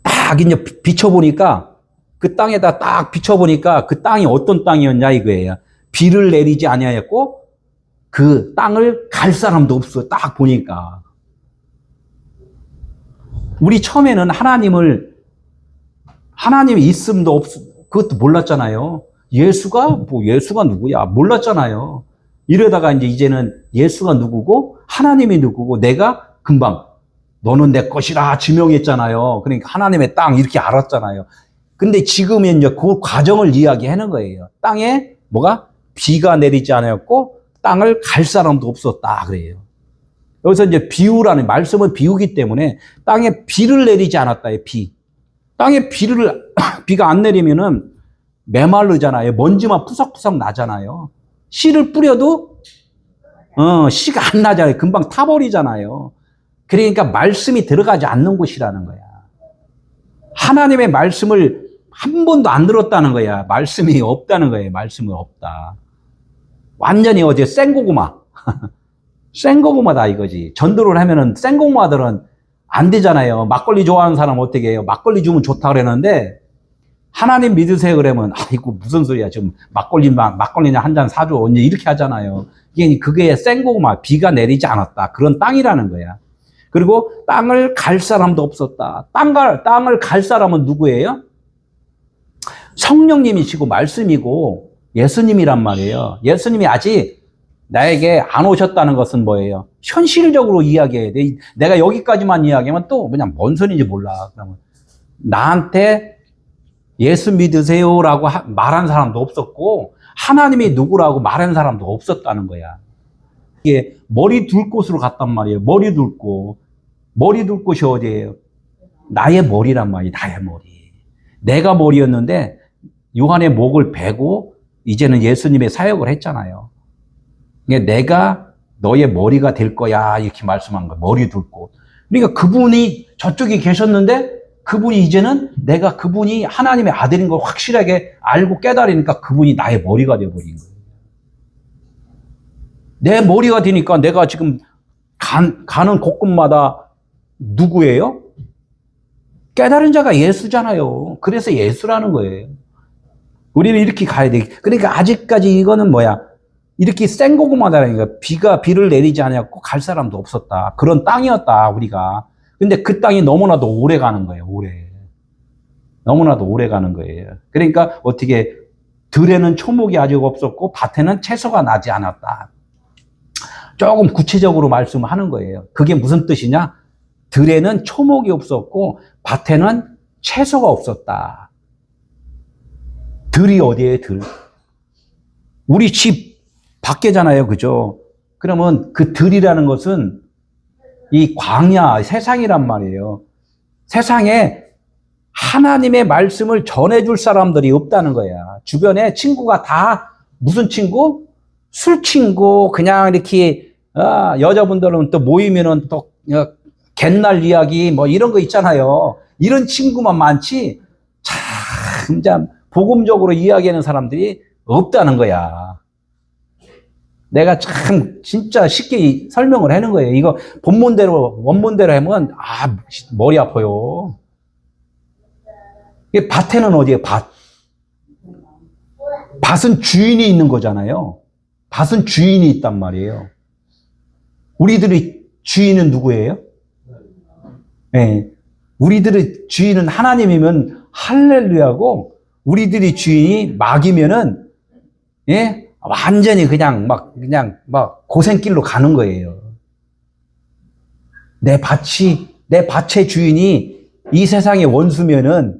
딱 이제 비춰보니까 그 땅에다 딱 비춰보니까 그 땅이 어떤 땅이었냐 이거예요. 비를 내리지 아니하였고 그 땅을 갈 사람도 없어. 딱 보니까. 우리 처음에는 하나님이 있음도 그것도 몰랐잖아요. 예수가 누구야? 몰랐잖아요. 이러다가 이제는 예수가 누구고 하나님이 누구고 내가 금방 너는 내 것이라 지명했잖아요. 그러니까 하나님의 땅 이렇게 알았잖아요. 근데 지금은 이제 그 과정을 이야기하는 거예요. 땅에 비가 내리지 않았고 땅을 갈 사람도 없었다 그래요. 여기서 이제 비유라는 말씀은 비유기 때문에 땅에 비를 내리지 않았다. 땅에 비가 안 내리면은 메마르잖아요. 먼지만 푸석푸석 나잖아요. 씨를 뿌려도 씨가 안 나잖아요. 금방 타버리잖아요. 그러니까 말씀이 들어가지 않는 곳이라는 거야. 하나님의 말씀을 한 번도 안 들었다는 거야. 말씀이 없다는 거예요. 말씀이 없다. 완전히 어제 생고구마. 생고구마다 이거지. 전도를 하면은 생고구마들은 안 되잖아요. 막걸리 좋아하는 사람 어떻게 해요? 막걸리 주면 좋다 그랬는데 하나님 믿으세요 그러면 이거 무슨 소리야. 지금 막걸리냐 한 잔 사줘. 언제 이렇게 하잖아요. 그게 생고구마. 비가 내리지 않았다. 그런 땅이라는 거야. 그리고 땅을 갈 사람도 없었다. 땅을 갈 사람은 누구예요? 성령님이시고 말씀이고 예수님이란 말이에요. 예수님이 아직 나에게 안 오셨다는 것은 뭐예요? 현실적으로 이야기해야 돼. 내가 여기까지만 이야기하면 또 그냥 뭔 소리인지 몰라. 그러면 나한테 예수 믿으세요라고 말한 사람도 없었고 하나님이 누구라고 말한 사람도 없었다는 거야. 이게 머리 둘 곳으로 갔단 말이에요. 머리 둘 곳이 어디예요? 나의 머리란 말이에요. 나의 머리. 내가 머리였는데 요한의 목을 베고 이제는 예수님의 사역을 했잖아요. 내가 너의 머리가 될 거야 이렇게 말씀한 거예요. 머리 둘 곳. 그러니까 그분이 저쪽에 계셨는데 그분이 이제는 내가 그분이 하나님의 아들인 걸 확실하게 알고 깨달으니까 그분이 나의 머리가 되어버린 거예요. 내 머리가 되니까 내가 지금 가는 곳곳마다 누구예요? 깨달은 자가 예수잖아요. 그래서 예수라는 거예요. 우리는 이렇게 가야 돼. 그러니까 아직까지 이거는 뭐야? 이렇게 생고구마다라니까 비를 내리지 않았고 갈 사람도 없었다. 그런 땅이었다 우리가. 근데 그 땅이 너무나도 오래 가는 거예요. 오래. 너무나도 오래 가는 거예요. 그러니까 어떻게 들에는 초목이 아직 없었고 밭에는 채소가 나지 않았다. 조금 구체적으로 말씀하는 거예요. 그게 무슨 뜻이냐? 들에는 초목이 없었고 밭에는 채소가 없었다. 들이 어디에 들? 우리 집 밖에잖아요. 그죠? 그러면 그 들이라는 것은 이 광야, 세상이란 말이에요. 세상에 하나님의 말씀을 전해줄 사람들이 없다는 거야. 주변에 친구가 다 무슨 친구? 술 친구, 그냥 이렇게, 여자분들은 또 모이면은 또, 갯날 이야기, 뭐 이런 거 있잖아요. 이런 친구만 많지, 참, 복음적으로 이야기하는 사람들이 없다는 거야. 내가 참, 진짜 쉽게 설명을 하는 거예요. 이거 본문대로, 원문대로 하면, 머리 아파요. 밭에는 어디에 밭? 밭은 주인이 있는 거잖아요. 밭은 주인이 있단 말이에요. 우리들의 주인은 누구예요? 네. 우리들의 주인은 하나님이면 할렐루야고, 우리들의 주인이 막이면은, 예? 완전히 그냥 막 고생길로 가는 거예요. 내 밭의 주인이 이 세상의 원수면은,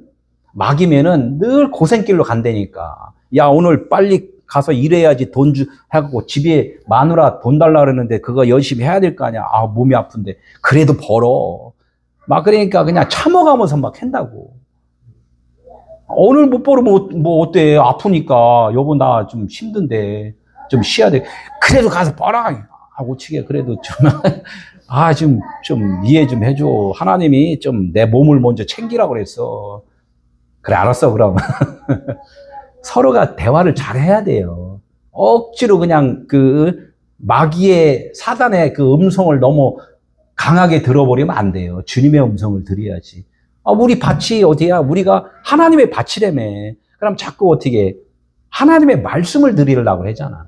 막이면은 늘 고생길로 간다니까. 야, 오늘 빨리 가서 일해야지 하고 집에 마누라 돈 달라 그러는데 그거 열심히 해야 될 거 아니야. 몸이 아픈데. 그래도 벌어. 그러니까 그냥 참아가면서 막 한다고. 오늘 못 벌으면 뭐 어때? 아프니까. 여보, 나 좀 힘든데. 좀 쉬어야 돼. 그래도 가서 벌어. 하고 치게. 그래도 좀 이해 좀 해줘. 하나님이 좀 내 몸을 먼저 챙기라고 그랬어. 그래, 알았어, 그럼. 서로가 대화를 잘 해야 돼요. 억지로 그냥 마귀의 사단의 그 음성을 너무 강하게 들어버리면 안 돼요. 주님의 음성을 들어야지. 우리 밭이 어디야? 우리가 하나님의 밭이라며. 그럼 자꾸 어떻게 하나님의 말씀을 드리려고 하잖아.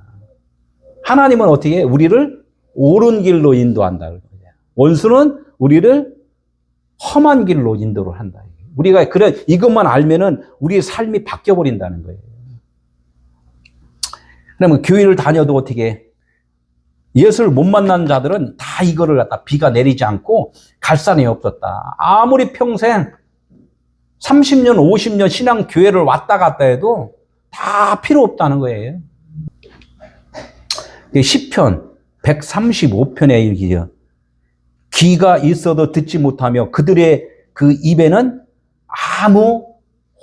하나님은 어떻게 우리를 옳은 길로 인도한다. 원수는 우리를 험한 길로 인도를 한다. 우리가 이것만 알면은 우리의 삶이 바뀌어버린다는 거예요. 그러면 교회를 다녀도 어떻게 예수를 못 만난 자들은 다 이거를 갖다 비가 내리지 않고 갈 산이 없었다. 아무리 평생 30년, 50년 신앙 교회를 왔다 갔다 해도 다 필요 없다는 거예요. 시편 135편에 이르기죠. 귀가 있어도 듣지 못하며 그들의 그 입에는 아무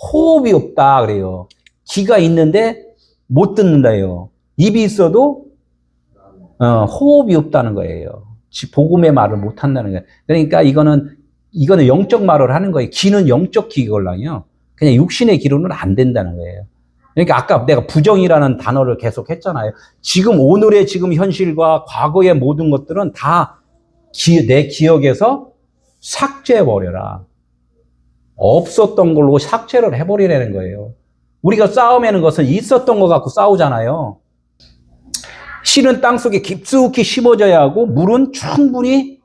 호흡이 없다 그래요. 귀가 있는데 못 듣는다요. 입이 있어도 호흡이 없다는 거예요. 복음의 말을 못 한다는 거예요. 그러니까 이거는 영적 말을 하는 거예요. 귀는 영적 귀걸랑이요. 그냥 육신의 귀로는 안 된다는 거예요. 그러니까 아까 내가 부정이라는 단어를 계속 했잖아요. 지금 오늘의 지금 현실과 과거의 모든 것들은 다 내 기억에서 삭제해버려라. 없었던 걸로 삭제를 해버리라는 거예요. 우리가 싸움하는 것은 있었던 거 갖고 싸우잖아요. 씨는 땅속에 깊숙이 심어져야 하고 물은 충분히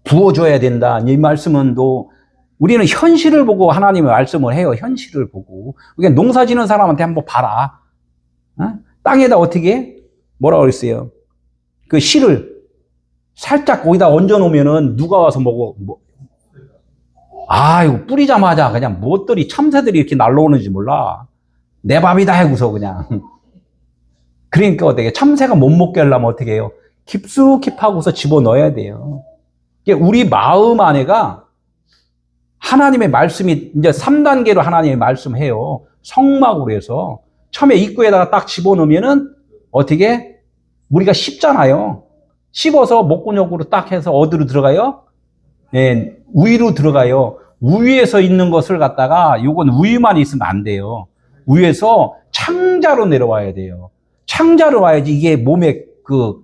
부어줘야 된다. 이 말씀은 또 우리는 현실을 보고 하나님의 말씀을 해요. 현실을 보고. 그러니까 농사 지는 사람한테 한번 봐라. 땅에다 어떻게 뭐라고 그랬어요? 그 씨를 살짝 거기다 얹어 놓으면은 누가 와서 먹어? 이거 뿌리자마자 그냥 무엇들이 참새들이 이렇게 날라오는지 몰라. 내 밥이다 하고서 그냥. 그러니까 어떻게 참새가 못 먹게 하려면 어떻게 해요? 깊숙이 파고서 집어넣어야 돼요. 우리 마음 안에가 하나님의 말씀이 이제 3단계로 하나님의 말씀해요. 성막으로 해서 처음에 입구에다가 딱 집어넣으면은 어떻게 우리가 씹잖아요. 씹어서 목구멍으로 딱 해서 어디로 들어가요? 예, 우위로 들어가요. 우위에서 있는 것을 갖다가 요건 우위만 있으면 안 돼요. 위에서 창자로 내려와야 돼요. 창자로 와야지 이게 몸에 그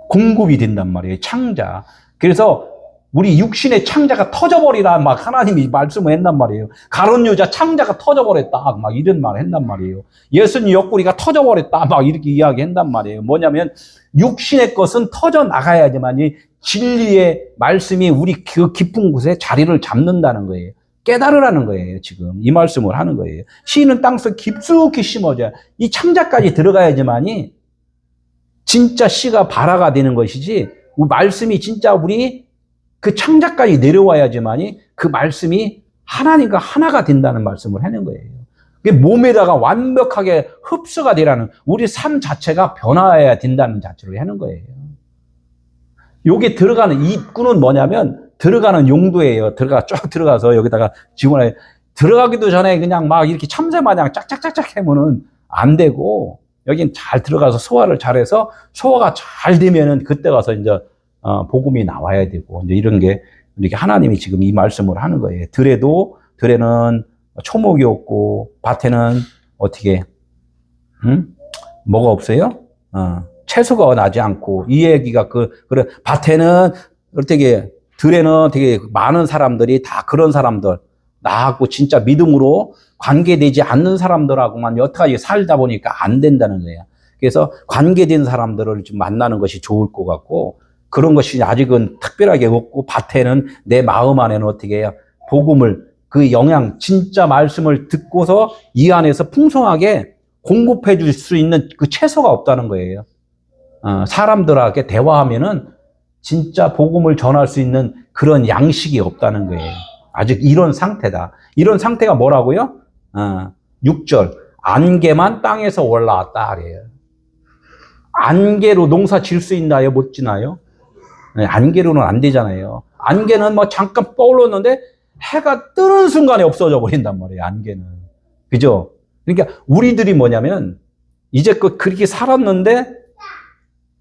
공급이 된단 말이에요. 창자. 그래서 우리 육신의 창자가 터져버리라 막 하나님이 말씀을 했단 말이에요. 가론 여자 창자가 터져버렸다 막 이런 말을 했단 말이에요. 예수님 옆구리가 터져버렸다 막 이렇게 이야기한단 말이에요. 뭐냐면 육신의 것은 터져 나가야지만이 진리의 말씀이 우리 그 깊은 곳에 자리를 잡는다는 거예요. 깨달으라는 거예요. 지금 이 말씀을 하는 거예요. 씨는 땅속 깊숙이 심어져야 이 창자까지 들어가야지만이 진짜 씨가 발화가 되는 것이지, 말씀이 진짜 우리 그 창자까지 내려와야지만이 그 말씀이 하나님과 하나가 된다는 말씀을 하는 거예요. 몸에다가 완벽하게 흡수가 되라는, 우리 삶 자체가 변화해야 된다는 자체로 하는 거예요. 여기 들어가는 입구는 뭐냐면 들어가는 용도예요. 쫙 들어가서 여기다가 집어넣어요. 들어가기도 전에 그냥 막 이렇게 참새 마냥 짝짝짝짝 하면은 안 되고, 여긴 잘 들어가서 소화를 잘해서 소화가 잘 되면은 그때 가서 이제 복음이 나와야 되고, 이제 이런 게 이렇게 하나님이 지금 이 말씀을 하는 거예요. 들에는 초목이 없고 밭에는 어떻게 뭐가 없어요? 채소가 나지 않고, 이 얘기가 그래 밭에는 어떻게, 들에는 되게 많은 사람들이 다 그런 사람들, 나하고 진짜 믿음으로 관계되지 않는 사람들하고만 여태까지 살다 보니까 안 된다는 거예요. 그래서 관계된 사람들을 좀 만나는 것이 좋을 것 같고, 그런 것이 아직은 특별하게 없고, 밭에는 내 마음 안에는 어떻게 해요? 복음을, 그 영양, 진짜 말씀을 듣고서 이 안에서 풍성하게 공급해 줄 수 있는 그 채소가 없다는 거예요. 사람들에게 대화하면은 진짜 복음을 전할 수 있는 그런 양식이 없다는 거예요. 아직 이런 상태다. 이런 상태가 뭐라고요? 6절. 안개만 땅에서 올라왔다 그래요. 안개로 농사 질 수 있나요? 못 지나요? 네, 안개로는 안 되잖아요. 안개는 뭐 잠깐 떠올랐는데 해가 뜨는 순간에 없어져 버린단 말이에요. 안개는. 그죠? 그러니까 우리들이 뭐냐면 이제껏 그렇게 살았는데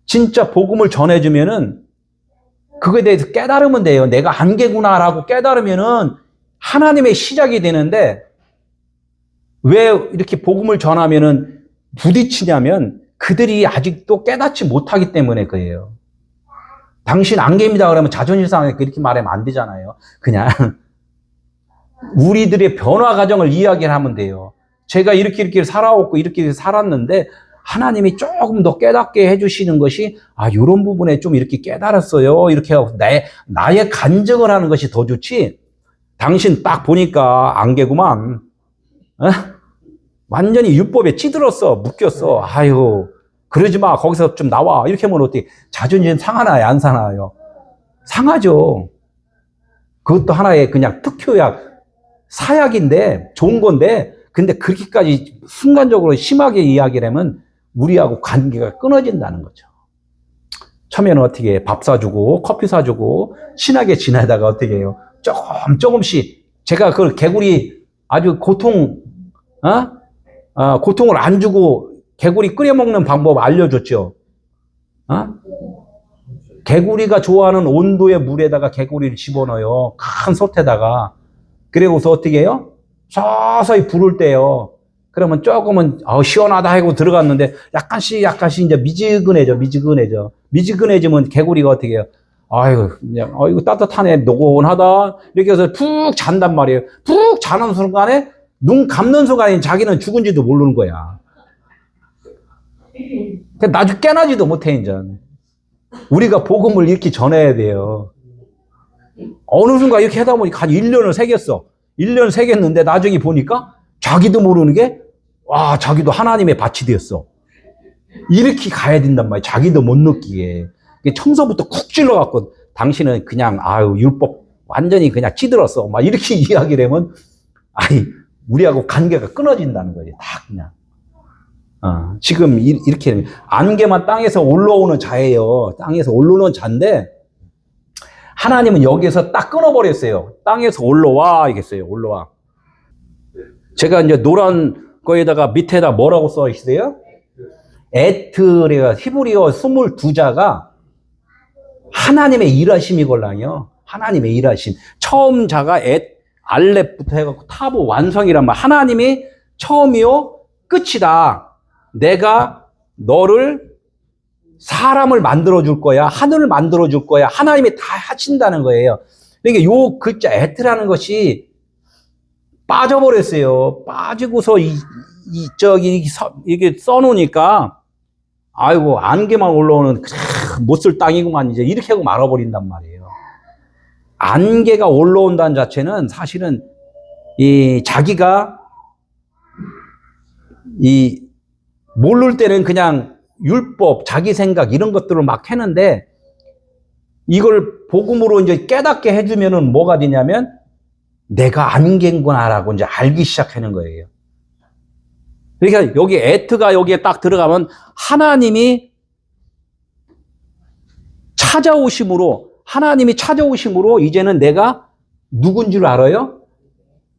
진짜 복음을 전해주면은 그거에 대해서 깨달으면 돼요. 내가 안개구나라고 깨달으면은 하나님의 시작이 되는데, 왜 이렇게 복음을 전하면은 부딪히냐면 그들이 아직도 깨닫지 못하기 때문에 그래요. 당신 안개입니다 그러면 자존심 상하게 그렇게 말하면 안 되잖아요. 그냥 우리들의 변화 과정을 이야기를 하면 돼요. 제가 이렇게 살아왔고 이렇게 살았는데 하나님이 조금 더 깨닫게 해주시는 것이, 이런 부분에 좀 이렇게 깨달았어요. 이렇게 하고 나의 간증을 하는 것이 더 좋지. 당신 딱 보니까 안개구만. 완전히 율법에 찌들었어. 묶였어. 아유, 그러지 마. 거기서 좀 나와. 이렇게 하면 어떻게 자존심 상하나요? 안 상하나요? 상하죠. 그것도 하나의 그냥 특효약, 사약인데, 좋은 건데, 근데 그렇게까지 순간적으로 심하게 이야기를 하면 우리하고 관계가 끊어진다는 거죠. 처음에는 어떻게 해? 밥 사주고 커피 사주고 친하게 지내다가 어떻게 해요? 조금씩 제가 그 개구리 아주 고통을 안 주고 개구리 끓여 먹는 방법 알려줬죠. 개구리가 좋아하는 온도의 물에다가 개구리를 집어넣어요. 큰 솥에다가. 그리고서 어떻게 해요? 서서히 불을 떼요. 그러면 조금은 시원하다 하고 들어갔는데 약간씩 이제 미지근해지면 개구리가 어떻게 해요? 이거 따뜻하네, 노곤하다, 이렇게 해서 푹 잔단 말이에요. 푹 자는 순간에, 눈 감는 순간에 자기는 죽은지도 모르는 거야. 나중에 깨나지도 못해. 이제 우리가 복음을 이렇게 전해야 돼요. 어느 순간 이렇게 하다 보니까 한 1년을 새겼어. 1년 새겼는데 나중에 보니까 자기도 모르는 게, 자기도 하나님의 밭이 되었어. 이렇게 가야 된단 말이야. 자기도 못 느끼게. 청소부터 쿡 찔러갖고 당신은 그냥 율법 완전히 그냥 찌들었어. 막 이렇게 이야기를 하면 우리하고 관계가 끊어진다는 거지. 다 그냥. 지금 이렇게 안개만 땅에서 올라오는 자예요. 땅에서 올라오는 자인데 하나님은 여기에서 딱 끊어버렸어요. 땅에서 올라와 이겠어요. 올라와. 제가 이제 노란 거에다가 밑에다 뭐라고 써 있어요? 에트레가 히브리어 22자가 하나님의 일하심이걸랑요. 하나님의 일하심. 처음 자가 알렙부터 해갖고 타보 완성이란 말. 하나님이 처음이요 끝이다. 내가 너를 사람을 만들어 줄 거야. 하늘을 만들어 줄 거야. 하나님이 다 하신다는 거예요. 그러니까 요 글자 에트라는 것이 빠져버렸어요. 빠지고서 이게 써놓으니까 아이고 안개만 올라오는 못 쓸 땅이구만 이제 이렇게 하고 말아버린단 말이에요. 안개가 올라온다는 자체는 사실은 이 자기가 이 모를 때는 그냥 율법, 자기 생각 이런 것들을 막 했는데 이걸 복음으로 이제 깨닫게 해주면은 뭐가 되냐면 내가 안개구나라고 이제 알기 시작하는 거예요. 그러니까 여기 에트가 여기에 딱 들어가면 하나님이 찾아오심으로 이제는 내가 누군 줄 알아요?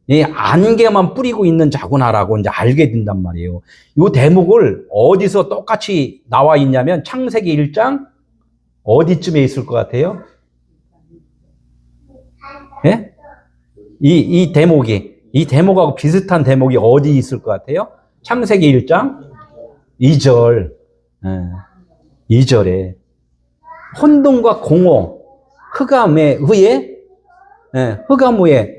이 안개만 뿌리고 있는 자구나라고 이제 알게 된단 말이에요. 이 대목을 어디서 똑같이 나와 있냐면 창세기 1장 어디쯤에 있을 것 같아요? 예? 이 대목하고 비슷한 대목이 어디 있을 것 같아요? 창세기 1장 2절. 2절에 혼돈과 공허, 흑암의 후에 흑암 후에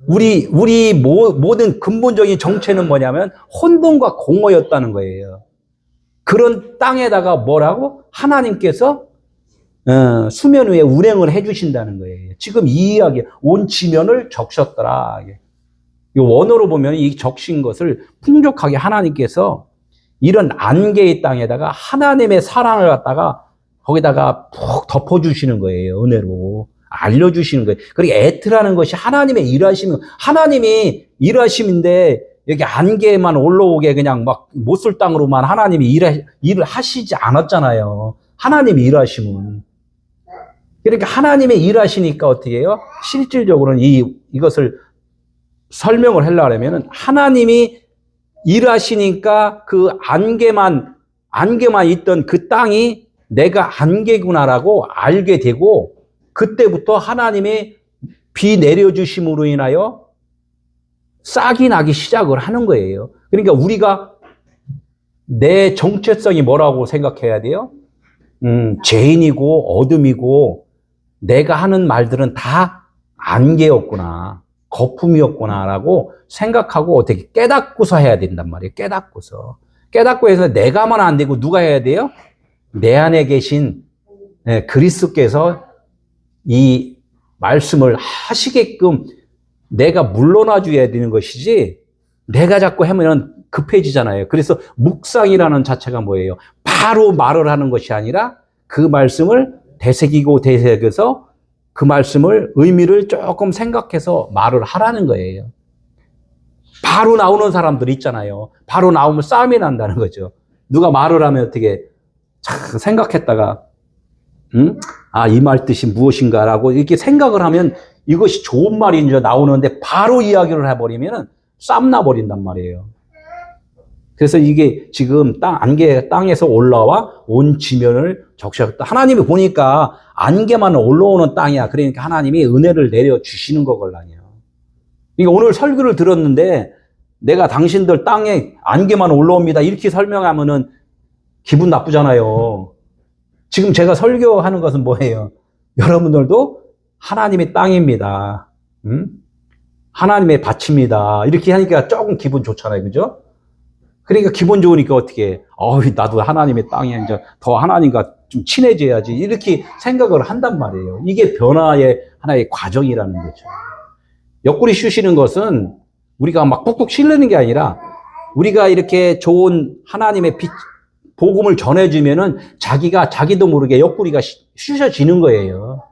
우리 모든 근본적인 정체는 뭐냐면 혼돈과 공허였다는 거예요. 그런 땅에다가 뭐라고? 하나님께서 수면 위에 운행을 해주신다는 거예요. 지금 이 이야기, 온 지면을 적셨더라. 이 원어로 보면 이 적신 것을 풍족하게 하나님께서 이런 안개의 땅에다가 하나님의 사랑을 갖다가 거기다가 푹 덮어주시는 거예요. 은혜로. 알려주시는 거예요. 그러니까 에트라는 것이 하나님의 일하심, 하나님이 일하심인데 여기 안개만 올라오게 그냥 막 못 쓸 땅으로만 하나님이 일을 하시지 않았잖아요. 하나님이 일하심은. 그러니까 하나님의 일하시니까 어떻게 해요? 실질적으로는 이것을 설명을 하려고 하면은 하나님이 일하시니까 그 안개만 있던 그 땅이 내가 안개구나라고 알게 되고 그때부터 하나님의 비 내려주심으로 인하여 싹이 나기 시작을 하는 거예요. 그러니까 우리가 내 정체성이 뭐라고 생각해야 돼요? 죄인이고 어둠이고 내가 하는 말들은 다 안개였구나, 거품이었구나라고 생각하고 어떻게 깨닫고서 해야 된단 말이에요. 깨닫고 해서 내가만 안 되고 누가 해야 돼요? 내 안에 계신 그리스도께서 이 말씀을 하시게끔 내가 물러나 줘야 되는 것이지 내가 자꾸 하면 급해지잖아요. 그래서 묵상이라는 자체가 뭐예요? 바로 말을 하는 것이 아니라 그 말씀을 되새겨서 그 말씀을 의미를 조금 생각해서 말을 하라는 거예요. 바로 나오는 사람들 있잖아요. 바로 나오면 싸움이 난다는 거죠. 누가 말을 하면 어떻게 생각했다가 이 말 뜻이 무엇인가라고 이렇게 생각을 하면 이것이 좋은 말인 줄 나오는데 바로 이야기를 해버리면 쌈 나버린단 말이에요. 그래서 이게 지금 안개 땅에서 올라와 온 지면을 적셨다. 하나님이 보니까 안개만 올라오는 땅이야. 그러니까 하나님이 은혜를 내려주시는 거걸라요. 그러니까 오늘 설교를 들었는데 내가 당신들 땅에 안개만 올라옵니다. 이렇게 설명하면은 기분 나쁘잖아요. 지금 제가 설교하는 것은 뭐예요? 여러분들도 하나님의 땅입니다. 하나님의 밭입니다. 이렇게 하니까 조금 기분 좋잖아요. 그죠? 그러니까 기분 좋으니까 어떻게, 나도 하나님의 땅에 이제 더 하나님과 좀 친해져야지. 이렇게 생각을 한단 말이에요. 이게 변화의 하나의 과정이라는 거죠. 옆구리 쉬시는 것은 우리가 막 푹푹 실르는 게 아니라 우리가 이렇게 좋은 하나님의 복음을 전해주면은 자기도 모르게 옆구리가 쉬셔지는 거예요.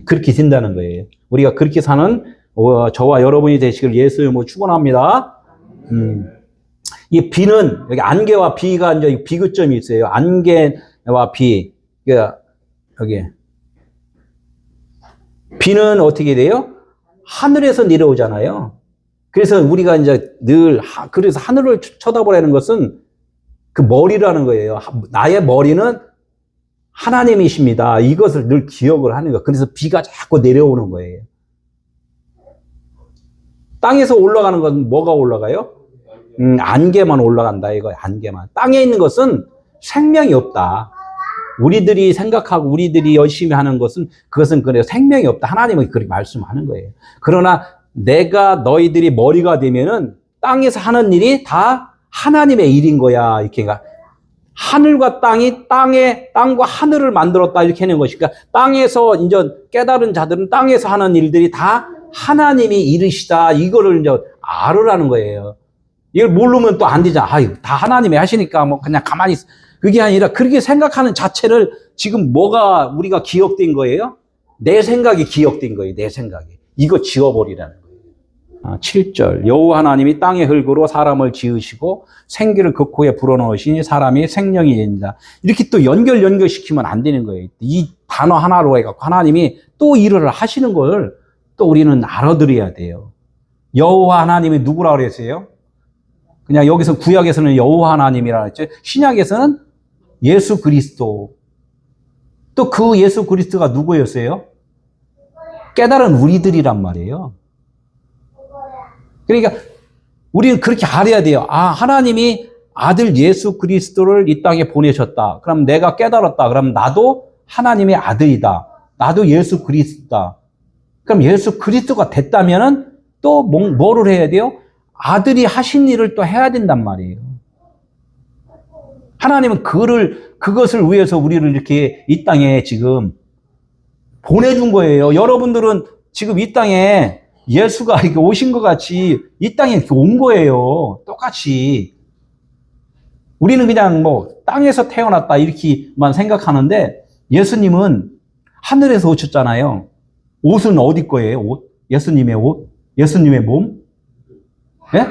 그렇게 된다는 거예요. 우리가 그렇게 사는 저와 여러분이 되시길 예수의 이름으로 축원합니다. 이 비는 여기 안개와 비가 이제 비교점이 있어요. 안개와 비. 여기 비는 어떻게 돼요? 하늘에서 내려오잖아요. 그래서 우리가 이제 늘, 그래서 하늘을 쳐다보라는 것은 그 머리라는 거예요. 나의 머리는 하나님이십니다. 이것을 늘 기억을 하는 거예요. 그래서 비가 자꾸 내려오는 거예요. 땅에서 올라가는 건 뭐가 올라가요? 안개만 올라간다, 이거 안개만. 땅에 있는 것은 생명이 없다. 우리들이 생각하고 우리들이 열심히 하는 것은 그것은 그래요. 생명이 없다. 하나님은 그렇게 말씀하는 거예요. 그러나 내가 너희들이 머리가 되면은 땅에서 하는 일이 다 하나님의 일인 거야. 이렇게 하늘과 땅이 땅과 하늘을 만들었다 이렇게 하는 것이니까 땅에서 이제 깨달은 자들은 땅에서 하는 일들이 다 하나님이 이르시다. 이거를 이제 알으라는 거예요. 이걸 모르면 또 안 되잖아. 다 하나님이 하시니까 뭐 그냥 가만히 있어. 그게 아니라 그렇게 생각하는 자체를 지금 뭐가 우리가 기억된 거예요? 내 생각이 기억된 거예요. 내 생각이. 이거 지워버리라는 거예요. 7절 여호와 하나님이 땅의 흙으로 사람을 지으시고 생기를 그 코에 불어넣으시니 사람이 생명이 된다. 이렇게 또 연결시키면 안 되는 거예요. 이 단어 하나로 해갖고 하나님이 또 일을 하시는 걸 또 우리는 알아들어야 돼요. 여호와 하나님이 누구라고 그랬어요? 그냥 여기서 구약에서는 여호와 하나님이라 했죠. 신약에서는 예수 그리스도. 또 그 예수 그리스도가 누구였어요? 깨달은 우리들이란 말이에요. 그러니까 우리는 그렇게 알아야 돼요. 하나님이 아들 예수 그리스도를 이 땅에 보내셨다. 그럼 내가 깨달았다. 그럼 나도 하나님의 아들이다. 나도 예수 그리스도다. 그럼 예수 그리스도가 됐다면은 또 뭐를 해야 돼요? 아들이 하신 일을 또 해야 된단 말이에요. 하나님은 그것을 위해서 우리를 이렇게 이 땅에 지금 보내준 거예요. 여러분들은 지금 이 땅에 예수가 이렇게 오신 것 같이 이 땅에 이렇게 온 거예요. 똑같이. 우리는 그냥 뭐 땅에서 태어났다 이렇게만 생각하는데 예수님은 하늘에서 오셨잖아요. 옷은 어디 거예요? 옷? 예수님의 옷? 예수님의 몸? 예?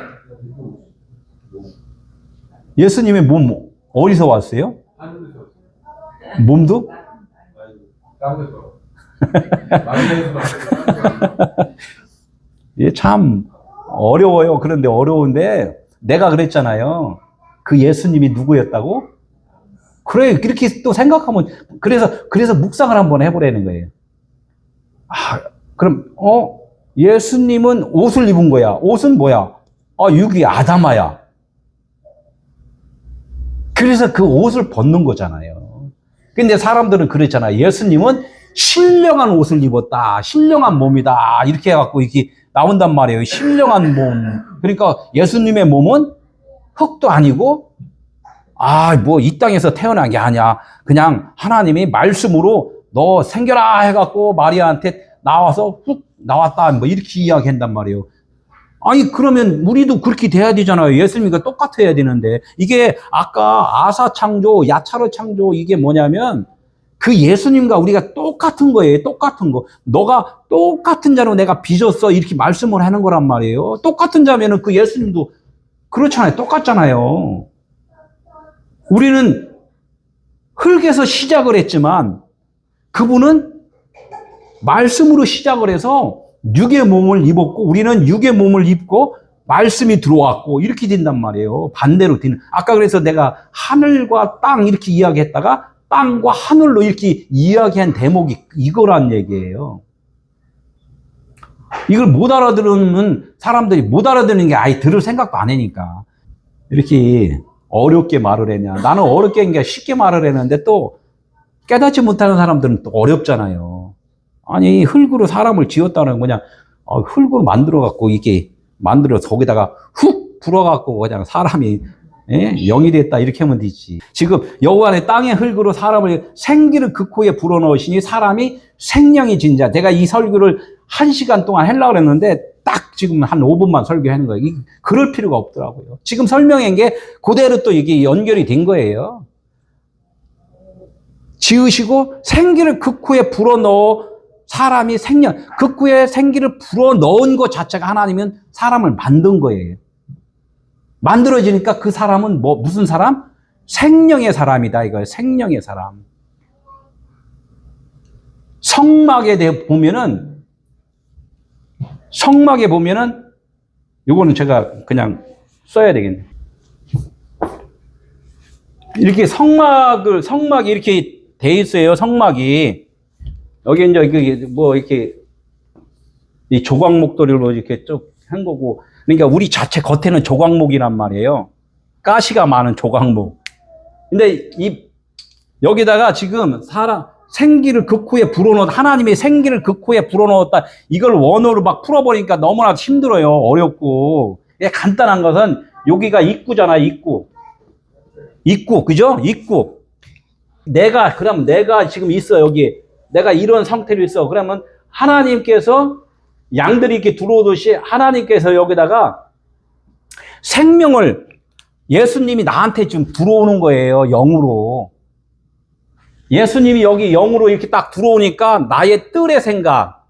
예수님의 몸 어디서 왔어요? 몸도? 참 어려워요. 그런데 어려운데 내가 그랬잖아요. 그 예수님이 누구였다고? 그래, 이렇게 또 생각하면 그래서 묵상을 한번 해보라는 거예요. 그럼 예수님은 옷을 입은 거야. 옷은 뭐야? 육이 아담아야. 그래서 그 옷을 벗는 거잖아요. 근데 사람들은 그랬잖아요. 예수님은 신령한 옷을 입었다. 신령한 몸이다. 이렇게 해갖고 이렇게 나온단 말이에요. 신령한 몸. 그러니까 예수님의 몸은 흙도 아니고, 뭐 이 땅에서 태어난 게 아니야. 그냥 하나님이 말씀으로 너 생겨라 해갖고 마리아한테 나와서 훅 나왔다. 뭐 이렇게 이야기한단 말이에요. 그러면 우리도 그렇게 돼야 되잖아요. 예수님과 똑같아야 되는데. 이게 아까 아사 창조, 야차르 창조 이게 뭐냐면 그 예수님과 우리가 똑같은 거예요. 똑같은 거. 너가 똑같은 자로 내가 빚었어. 이렇게 말씀을 하는 거란 말이에요. 똑같은 자면은 그 예수님도 그렇잖아요. 똑같잖아요. 우리는 흙에서 시작을 했지만 그분은 말씀으로 시작을 해서 육의 몸을 입었고 우리는 육의 몸을 입고 말씀이 들어왔고 이렇게 된단 말이에요. 반대로 되는. 아까 그래서 내가 하늘과 땅 이렇게 이야기했다가 땅과 하늘로 이렇게 이야기한 대목이 이거란 얘기예요. 이걸 못 알아들으면 사람들이 못 알아듣는 게 아예 들을 생각도 안 하니까 이렇게 어렵게 말을 했냐. 나는 어렵게 한 게 쉽게 말을 했는데 또 깨닫지 못하는 사람들은 또 어렵잖아요. 흙으로 사람을 지었다는 건 그냥 흙으로 만들어갖고 이렇게 만들어서 거기다가 훅 불어갖고 그냥 사람이 영이 됐다 이렇게 하면 되지. 지금 여호와의 땅의 흙으로 사람을 생기를 그 코에 불어넣으시니 사람이 생명이 진자. 내가 이 설교를 1시간 동안 하려고 했는데 딱 지금 한 5분만 설교하는 거예요. 그럴 필요가 없더라고요. 지금 설명한 게 그대로 또 이게 연결이 된 거예요. 지으시고 생기를 그 코에 불어넣어 사람이 그 코에 생기를 불어넣은 것 자체가 하나님은 사람을 만든 거예요. 만들어지니까 그 사람은 무슨 사람? 생명의 사람이다 이거예요. 생명의 사람. 성막에 보면은 요거는 제가 그냥 써야 되겠네. 이렇게 성막이 이렇게 돼 있어요. 성막이. 여기 이제 뭐 이렇게 이 조각목도리로 뭐 이렇게 쭉 한 거고. 그러니까 우리 자체 겉에는 조각목이란 말이에요. 가시가 많은 조각목. 근데 여기다가 지금 생기를 극후에 하나님의 생기를 극후에 불어넣었다. 이걸 원어로 막 풀어버리니까 너무나 힘들어요. 어렵고. 간단한 것은 여기가 입구잖아, 입구. 입구, 그죠? 입구. 그럼 내가 지금 있어, 여기. 내가 이런 상태로 있어. 그러면 하나님께서 양들이 이렇게 들어오듯이 하나님께서 여기다가 생명을 예수님이 나한테 지금 들어오는 거예요, 영으로. 예수님이 여기 영으로 이렇게 딱 들어오니까 나의 뜰의 생각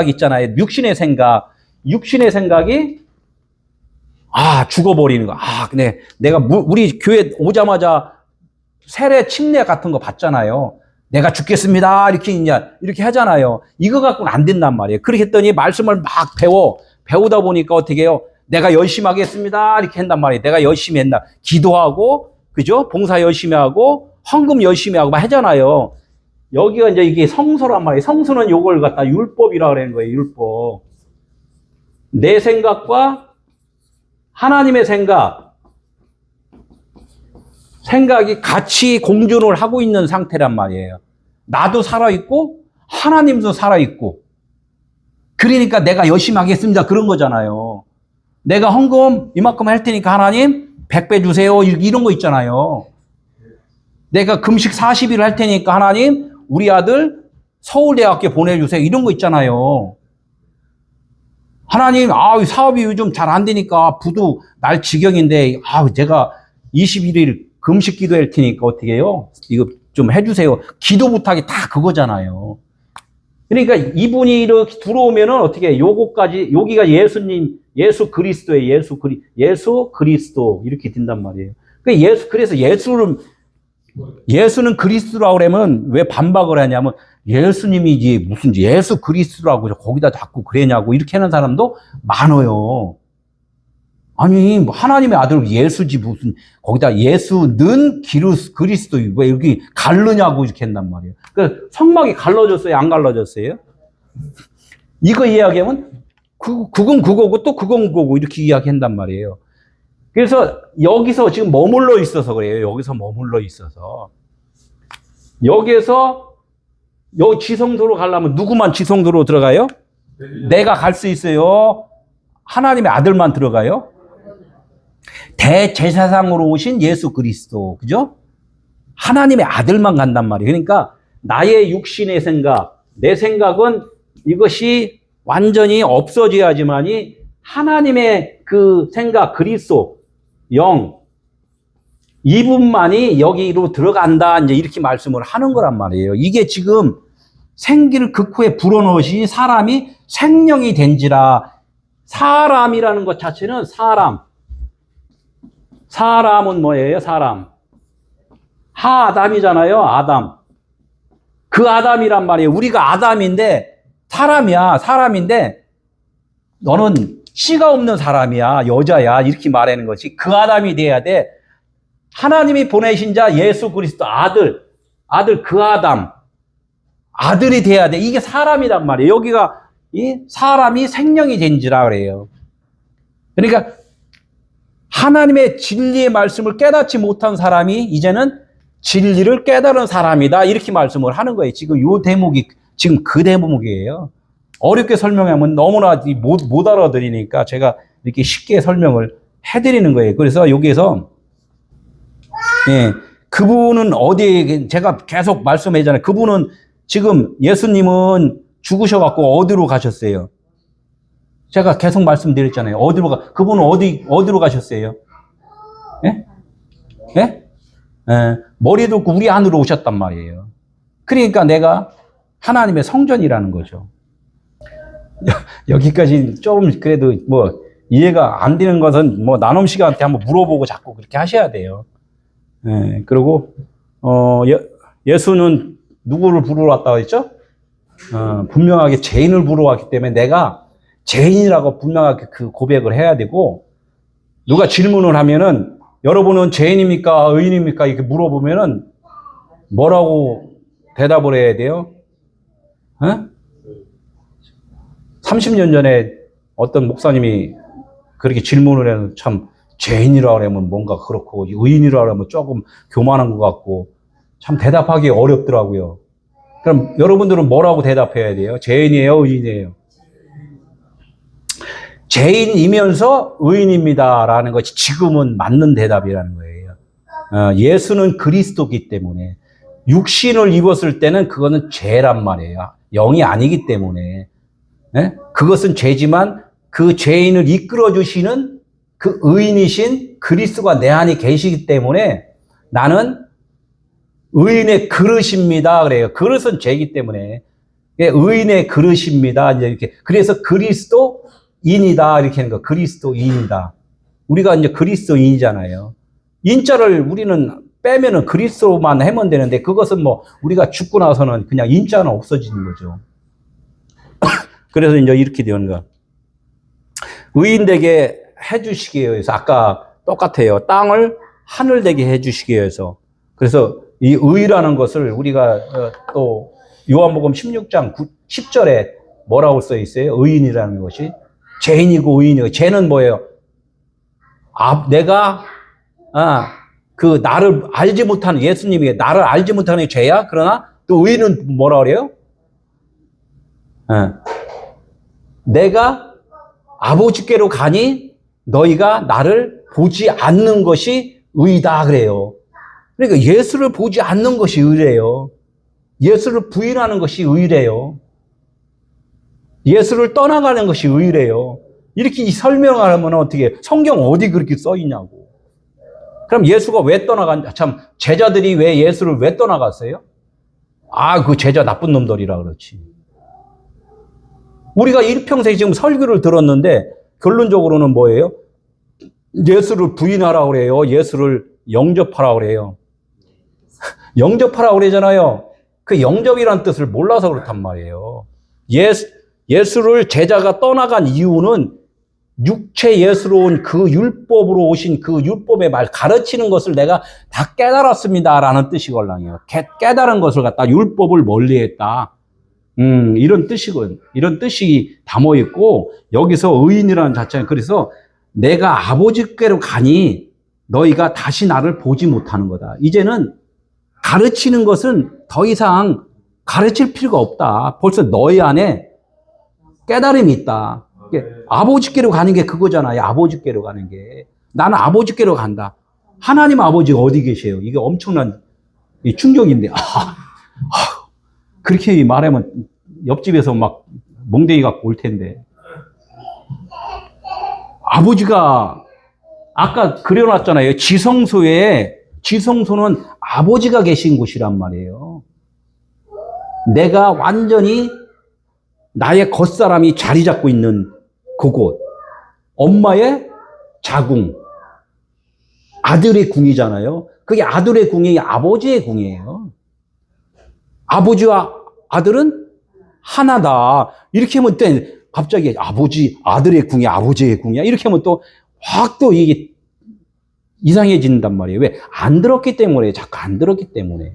있잖아요. 육신의 생각이 죽어버리는 거. 근데 내가 우리 교회 오자마자 세례 침례 같은 거 받잖아요. 내가 죽겠습니다. 이렇게 하잖아요. 이거 갖고는 안 된단 말이에요. 그렇게 했더니 말씀을 막 배우다 보니까 어떻게 해요? 내가 열심히 하겠습니다. 이렇게 한단 말이에요. 내가 열심히 했나. 기도하고, 그죠? 봉사 열심히 하고, 헌금 열심히 하고 막 하잖아요. 여기가 이제 이게 성소란 말이에요. 성소는 요걸 갖다 율법이라고 그러는 거예요. 율법. 내 생각과 하나님의 생각이 같이 공존을 하고 있는 상태란 말이에요. 나도 살아있고 하나님도 살아있고. 그러니까 내가 열심히 하겠습니다. 그런 거잖아요. 내가 헌금 이만큼 할 테니까 하나님 100배 주세요. 이런 거 있잖아요. 내가 금식 40일 할 테니까 하나님 우리 아들 서울대학교 보내주세요. 이런 거 있잖아요. 하나님 사업이 요즘 잘 안 되니까 부도 날 지경인데 제가 21일 금식 기도할 테니까 어떻게 해요? 이거 좀 해주세요. 기도 부탁이 다 그거잖아요. 그러니까 이분이 이렇게 들어오면은 어떻게 해? 요거까지 여기가 예수 그리스도의 예수 그리스도 이렇게 된단 말이에요. 그래서 예수는 그리스도라고 그러면 왜 반박을 하냐면 예수님이지 무슨 예수 그리스도라고 거기다 자꾸 그러냐고 이렇게 하는 사람도 많아요. 아니 하나님의 아들 예수지 무슨 거기다 예수는 그리스도 왜 여기 갈르냐고 이렇게 한단 말이에요. 그러니까 성막이 갈라졌어요? 안 갈라졌어요? 이거 이야기하면 그건 그거고 또 그건 그거고 이렇게 이야기한단 말이에요. 그래서 여기서 지금 머물러 있어서 그래요. 여기서 머물러 있어서. 여기서 지성소로 가려면 누구만 지성소로 들어가요? 내가 갈 수 있어요? 하나님의 아들만 들어가요? 대제사장으로 오신 예수 그리스도, 그죠? 하나님의 아들만 간단 말이에요. 그러니까 나의 육신의 생각, 내 생각은 이것이 완전히 없어져야지만이 하나님의 그 생각, 그리스도, 영, 이분만이 여기로 들어간다. 이제 이렇게 말씀을 하는 거란 말이에요. 이게 지금 생기를 극후에 불어넣으신 사람이 생명이 된지라. 사람이라는 것 자체는 사람은 뭐예요? 사람. 하아담이잖아요. 아담. 그 아담이란 말이에요. 우리가 아담인데 사람인데 너는 씨가 없는 사람이야. 여자야. 이렇게 말하는 것이 그 아담이 돼야 돼. 하나님이 보내신 자 예수 그리스도 아들 그 아담. 아들이 돼야 돼. 이게 사람이란 말이에요. 여기가 이 사람이 생명이 된지라 그래요. 그러니까 하나님의 진리의 말씀을 깨닫지 못한 사람이 이제는 진리를 깨달은 사람이다. 이렇게 말씀을 하는 거예요. 지금 요 대목이 지금 그 대목이에요. 어렵게 설명하면 너무나 못 알아들으니까 제가 이렇게 쉽게 설명을 해드리는 거예요. 그래서 여기에서 그분은 어디에 제가 계속 말씀하잖아요. 그분은 지금 예수님은 죽으셔갖고 어디로 가셨어요? 제가 계속 말씀드렸잖아요. 그분은 어디로 가셨어요? 예? 예? 머리도 없고 우리 안으로 오셨단 말이에요. 그러니까 내가 하나님의 성전이라는 거죠. 여기까지 좀 그래도 뭐 이해가 안 되는 것은 뭐 나눔 씨한테 한번 물어보고 자꾸 그렇게 하셔야 돼요. 그리고 예수는 누구를 부르러 왔다고 했죠? 분명하게 죄인을 부르러 왔기 때문에 내가 죄인이라고 분명하게 그 고백을 해야 되고, 누가 질문을 하면은 여러분은 죄인입니까? 의인입니까? 이렇게 물어보면은 뭐라고 대답을 해야 돼요? 어? 30년 전에 어떤 목사님이 그렇게 질문을 해서 참 죄인이라고 하면 뭔가 그렇고 의인이라고 하면 조금 교만한 것 같고 참 대답하기 어렵더라고요. 그럼 여러분들은 뭐라고 대답해야 돼요? 죄인이에요? 의인이에요? 죄인이면서 의인입니다라는 것이 지금은 맞는 대답이라는 거예요. 예수는 그리스도이기 때문에 육신을 입었을 때는 그거는 죄란 말이에요. 영이 아니기 때문에. 그것은 죄지만 그 죄인을 이끌어주시는 그 의인이신 그리스도가 내 안에 계시기 때문에 나는 의인의 그릇입니다. 그래요. 그릇은 죄이기 때문에. 의인의 그릇입니다. 이제 이렇게. 그래서 그리스도인이다. 이렇게 하는 거. 그리스도인이다. 우리가 이제 그리스도인이잖아요. 인자를 우리는 빼면은 그리스도만 하면 되는데 그것은 뭐 우리가 죽고 나서는 그냥 인자는 없어지는 거죠. 그래서 이제 이렇게 되는 거. 의인되게 해주시기 위해서 아까 똑같아요. 땅을 하늘되게 해주시기 위해서. 그래서 이 의라는 것을 우리가 또 요한복음 16장 10절에 뭐라고 써 있어요? 의인이라는 것이 죄인이고 의인이고 죄는 뭐예요? 내가 그 나를 알지 못하는 예수님이 나를 알지 못하는 죄야. 그러나 또 의인은 뭐라 그래요? 내가 아버지께로 가니 너희가 나를 보지 않는 것이 의다 그래요. 그러니까 예수를 보지 않는 것이 의래요. 예수를 부인하는 것이 의래요. 예수를 떠나가는 것이 의래요. 이렇게 설명을 하면 어떻게 성경 어디 그렇게 써 있냐고. 그럼 예수가 왜 참 제자들이 왜 예수를 왜 떠나갔어요? 그 제자 나쁜 놈들이라 그렇지. 우리가 일평생 지금 설교를 들었는데 결론적으로는 뭐예요? 예수를 부인하라고 그래요. 예수를 영접하라고 그래요. 영접하라고 그러잖아요. 그 영접이라는 뜻을 몰라서 그렇단 말이에요. 예수를 제자가 떠나간 이유는 육체 예수로운 그 율법으로 오신 그 율법의 말 가르치는 것을 내가 다 깨달았습니다라는 뜻이걸랑요. 깨달은 것을 갖다 율법을 멀리했다. 이런 뜻이군. 이런 뜻이 담어 있고 여기서 의인이라는 자체는 그래서 내가 아버지께로 가니 너희가 다시 나를 보지 못하는 거다. 이제는 가르치는 것은 더 이상 가르칠 필요가 없다. 벌써 너희 안에 깨달음이 있다. 아버지께로 가는 게 그거잖아요. 아버지께로 가는 게. 나는 아버지께로 간다. 하나님 아버지가 어디 계세요? 이게 엄청난 충격인데. 그렇게 말하면 옆집에서 막 멍댕이 갖고 올 텐데. 아버지가 아까 그려놨잖아요. 지성소는 아버지가 계신 곳이란 말이에요. 내가 완전히 나의 겉사람이 자리 잡고 있는 그곳. 엄마의 자궁. 아들의 궁이잖아요. 그게 아들의 궁이 아버지의 궁이에요. 아버지와 아들은 하나다. 이렇게 하면 또 갑자기 아들의 궁이 아버지의 궁이야. 이렇게 하면 또 확 또 이게 이상해진단 말이에요. 왜? 안 들었기 때문에. 자꾸 안 들었기 때문에.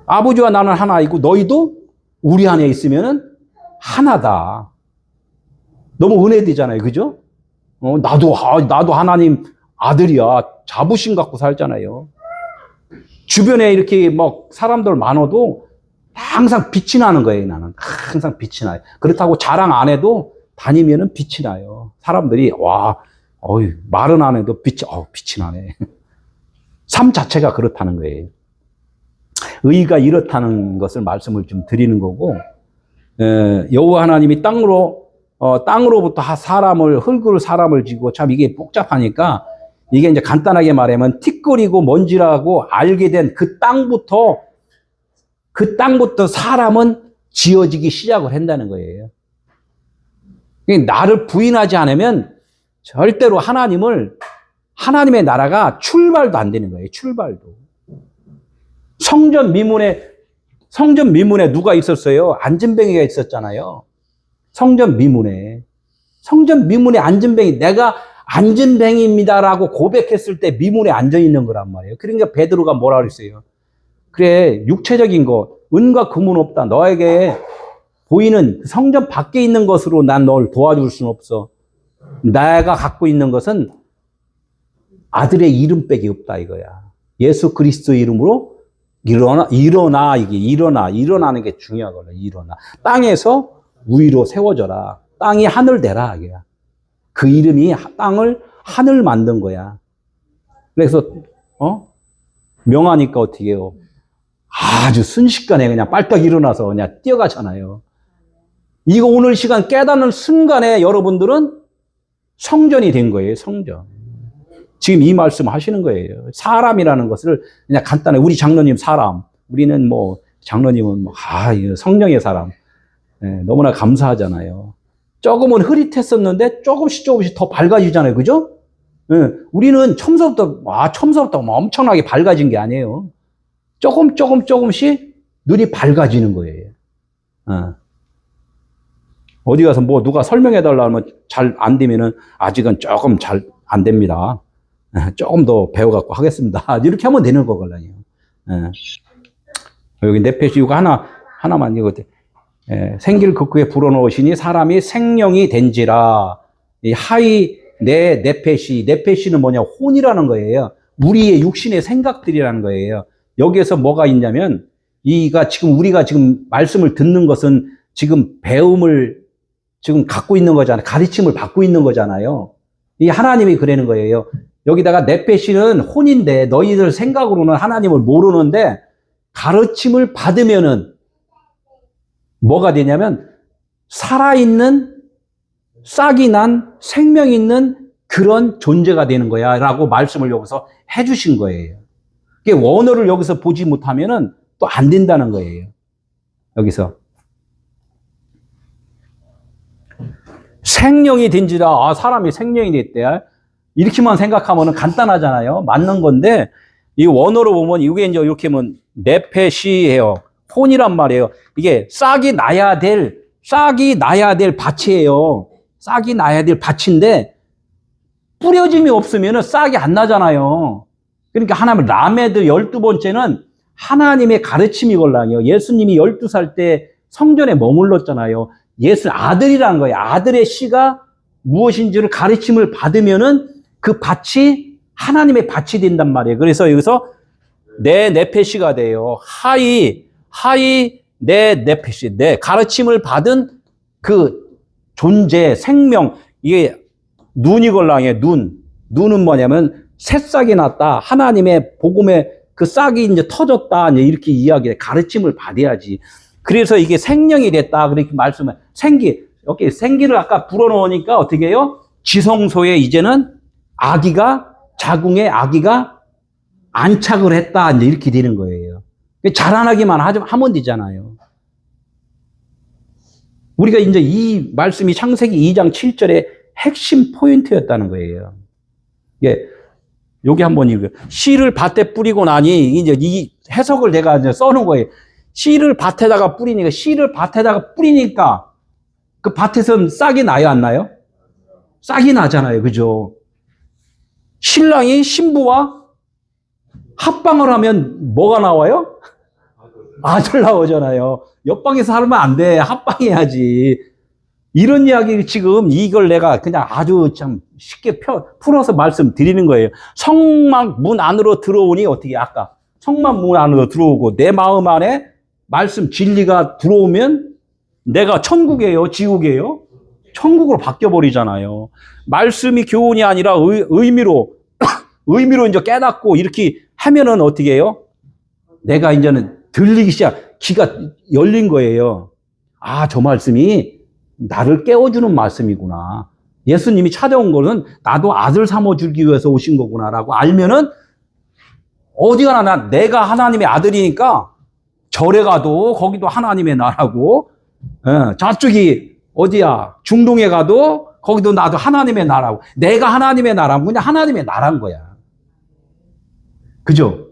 아버지와 나는 하나이고 너희도 우리 안에 있으면은 하나다. 너무 은혜되잖아요. 그죠? 나도 하나님 아들이야. 자부심 갖고 살잖아요. 주변에 이렇게 막 사람들 많아도 항상 빛이 나는 거예요. 나는 항상 빛이 나요. 그렇다고 자랑 안 해도 다니면은 빛이 나요. 사람들이 말은 안 해도 빛이 나네. 삶 자체가 그렇다는 거예요. 의가 이렇다는 것을 말씀을 좀 드리는 거고, 여호와 하나님이 땅으로부터 흙으로 사람을 지고 참 이게 복잡하니까 이게 이제 간단하게 말하면 티끌이고 먼지라고 알게 된 그 땅부터 사람은 지어지기 시작을 한다는 거예요. 나를 부인하지 않으면 절대로 하나님의 나라가 출발도 안 되는 거예요. 출발도. 성전 미문에 누가 있었어요? 안진뱅이가 있었잖아요. 성전 미문에. 성전 미문에 앉은뱅이, 내가 앉은뱅이입니다라고 고백했을 때 미문에 앉아 있는 거란 말이에요. 그러니까 베드로가 뭐라 그랬어요? 그래, 육체적인 거, 은과 금은 없다. 너에게 보이는 성전 밖에 있는 것으로 난 널 도와줄 수는 없어. 내가 갖고 있는 것은 아들의 이름밖에 없다 이거야. 예수 그리스도 이름으로 일어나는 게 중요하거든. 일어나. 땅에서 위로 세워져라. 땅이 하늘 되라 이거야. 그 이름이 땅을 하늘 만든 거야. 그래서 명하니까 어떻게 해요? 아주 순식간에 그냥 빨딱 일어나서 그냥 뛰어가잖아요. 이거 오늘 시간 깨닫는 순간에 여러분들은 성전이 된 거예요. 성전. 지금 이 말씀 하시는 거예요. 사람이라는 것을 그냥 간단하게 우리 장로님 사람, 우리는 뭐 장로님은 성령의 사람. 네, 너무나 감사하잖아요. 조금은 흐릿했었는데 조금씩 더 밝아지잖아요. 그죠? 네, 우리는 처음부터 엄청나게 밝아진 게 아니에요. 조금씩 눈이 밝아지는 거예요. 어디 가서 뭐 누가 설명해 달라 하면 잘 안 되면은 아직은 조금 잘 안 됩니다. 조금 더 배워갖고 하겠습니다. 이렇게 하면 되는 거거든요. 여기 네페시 이거 하나만 이거 생기를 극후에 불어넣으시니 사람이 생명이 된지라. 이 하이 내 네페시는 뭐냐? 혼이라는 거예요. 우리의 육신의 생각들이라는 거예요. 여기에서 뭐가 있냐면 우리가 지금 말씀을 듣는 것은 지금 배움을 지금 갖고 있는 거잖아요. 가르침을 받고 있는 거잖아요. 이 하나님이 그러는 거예요. 여기다가 네페시는 혼인데 너희들 생각으로는 하나님을 모르는데 가르침을 받으면은 뭐가 되냐면 살아있는 싹이 난 생명 있는 그런 존재가 되는 거야 라고 말씀을 여기서 해주신 거예요. 이게 원어를 여기서 보지 못하면은 또 안 된다는 거예요. 여기서 생명이 된지라. 사람이 생명이 됐대. 이렇게만 생각하면은 간단하잖아요. 맞는 건데 이 원어로 보면 이게 이제 이렇게 하면 네페시예요. 혼이란 말이에요. 이게 싹이 나야 될 밭이에요. 싹이 나야 될 밭인데 뿌려짐이 없으면은 싹이 안 나잖아요. 그러니까 하나님 라메드 12번째는 하나님의 가르침이걸랑요. 예수님이 12살 때 성전에 머물렀잖아요. 예수 아들이라는 거예요. 아들의 씨가 무엇인지를 가르침을 받으면은 그 밭이 하나님의 밭이 된단 말이에요. 그래서 여기서 내 네페시가 돼요. 하이 내 네페시, 내 가르침을 받은 그 존재, 생명. 이게 눈이걸랑이에요. 눈은 뭐냐면 새싹이 났다. 하나님의 복음의 그 싹이 이제 터졌다. 이제 이렇게 이야기해. 가르침을 받아야지. 그래서 이게 생명이 됐다. 그렇게 말씀을 여기 생기를 아까 불어넣으니까 어떻게 해요? 지성소에 이제는 자궁에 아기가 안착을 했다. 이제 이렇게 되는 거예요. 자라나기만 하면 되잖아요. 우리가 이제 이 말씀이 창세기 2장 7절의 핵심 포인트였다는 거예요. 여기 한번 읽어요. 씨를 밭에 뿌리고 나니 이제 이 해석을 내가 이제 써놓은 거예요. 씨를 밭에다가 뿌리니까 그 밭에선 싹이 나요, 안 나요? 싹이 나잖아요. 그죠? 신랑이 신부와 합방을 하면 뭐가 나와요? 아들 나오잖아요. 옆방에서 살면 안 돼. 합방해야지. 이런 이야기를 지금 이걸 내가 그냥 아주 참 쉽게 풀어서 말씀드리는 거예요. 성막 문 안으로 들어오니 어떻게 아까 성막 문 안으로 들어오고 내 마음 안에 말씀 진리가 들어오면 내가 천국이에요? 지옥이에요? 천국으로 바뀌어버리잖아요. 말씀이 교훈이 아니라 의미로 이제 깨닫고 이렇게 하면은 어떻게 해요? 내가 이제는 들리기 시작, 귀가 열린 거예요. 저 말씀이 나를 깨워주는 말씀이구나. 예수님이 찾아온 거는 나도 아들 삼아주기 위해서 오신 거구나라고 알면은 어디 가나 내가 하나님의 아들이니까 절에 가도 거기도 하나님의 나라고, 저쪽이 어디야? 중동에 가도 거기도 나도 하나님의 나라고. 내가 하나님의 나라면 그냥 하나님의 나라인 거야. 그죠?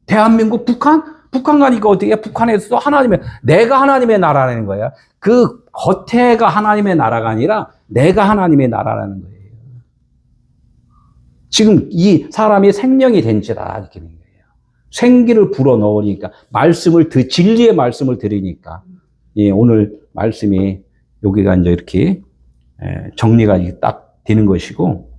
대한민국, 북한 북한 가니까 어떻게 해? 북한에서 내가 하나님의 나라라는 거야. 그 겉에가 하나님의 나라가 아니라 내가 하나님의 나라라는 거예요. 지금 이 사람이 생명이 된지라 이렇게 된 거예요. 생기를 불어넣으니까 진리의 말씀을 들으니까 예, 오늘 말씀이 여기가 이제 이렇게 정리가 딱 되는 것이고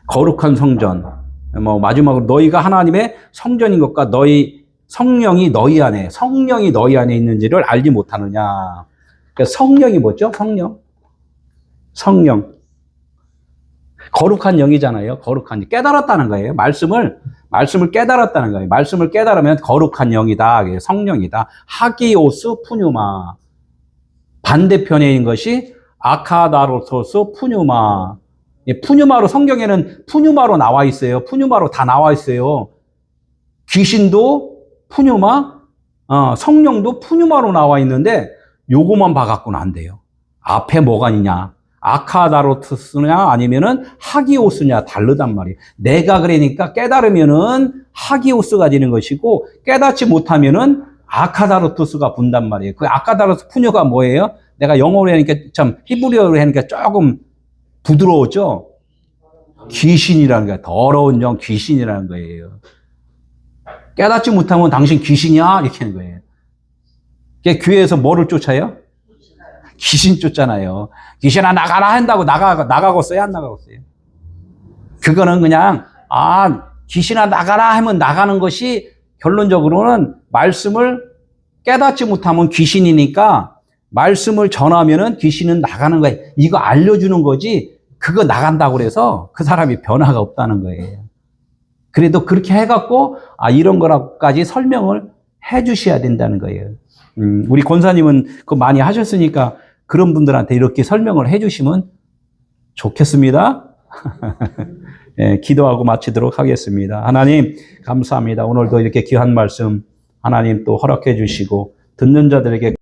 거룩한 성전 마지막으로 너희가 하나님의 성전인 것과 너희 성령이 너희 안에 있는지를 알지 못하느냐. 그러니까 성령이 뭐죠? 성령. 거룩한 영이잖아요. 거룩한 깨달았다는 거예요. 말씀을 깨달았다는 거예요. 말씀을 깨달으면 거룩한 영이다. 성령이다. 하기오스 푸뉴마. 반대편에 있는 것이 아카다로토스 푸뉴마. 푸뉴마로 성경에는 푸뉴마로 나와 있어요. 푸뉴마로 다 나와 있어요. 귀신도 푸뉴마, 성령도 푸뉴마로 나와 있는데 요거만 봐갖고는 안 돼요. 앞에 뭐가 있냐? 아카다로토스냐 아니면은 하기오스냐 다르단 말이에요. 내가 그러니까 깨달으면은 하기오스가 되는 것이고 깨닫지 못하면은 아카다로토스가 분단 말이에요. 그 아카다로토스 푸뉴가 뭐예요? 내가 영어로 하니까 참 히브리어로 하니까 조금 부드러웠죠? 귀신이라는 거예요. 더러운 영, 귀신이라는 거예요. 깨닫지 못하면 당신 귀신이야? 이렇게 하는 거예요. 교회에서 뭐를 쫓아요? 귀신 쫓잖아요. 귀신아 나가라 한다고 나가겠어요? 안 나가겠어요? 그거는 그냥, 귀신아 나가라 하면 나가는 것이 결론적으로는 말씀을 깨닫지 못하면 귀신이니까 말씀을 전하면은 귀신은 나가는 거예요. 이거 알려주는 거지, 그거 나간다고 그래서 그 사람이 변화가 없다는 거예요. 그래도 그렇게 해갖고, 이런 거라고까지 설명을 해 주셔야 된다는 거예요. 우리 권사님은 그거 많이 하셨으니까 그런 분들한테 이렇게 설명을 해 주시면 좋겠습니다. 예, 기도하고 마치도록 하겠습니다. 하나님, 감사합니다. 오늘도 이렇게 귀한 말씀 하나님 또 허락해 주시고 듣는 자들에게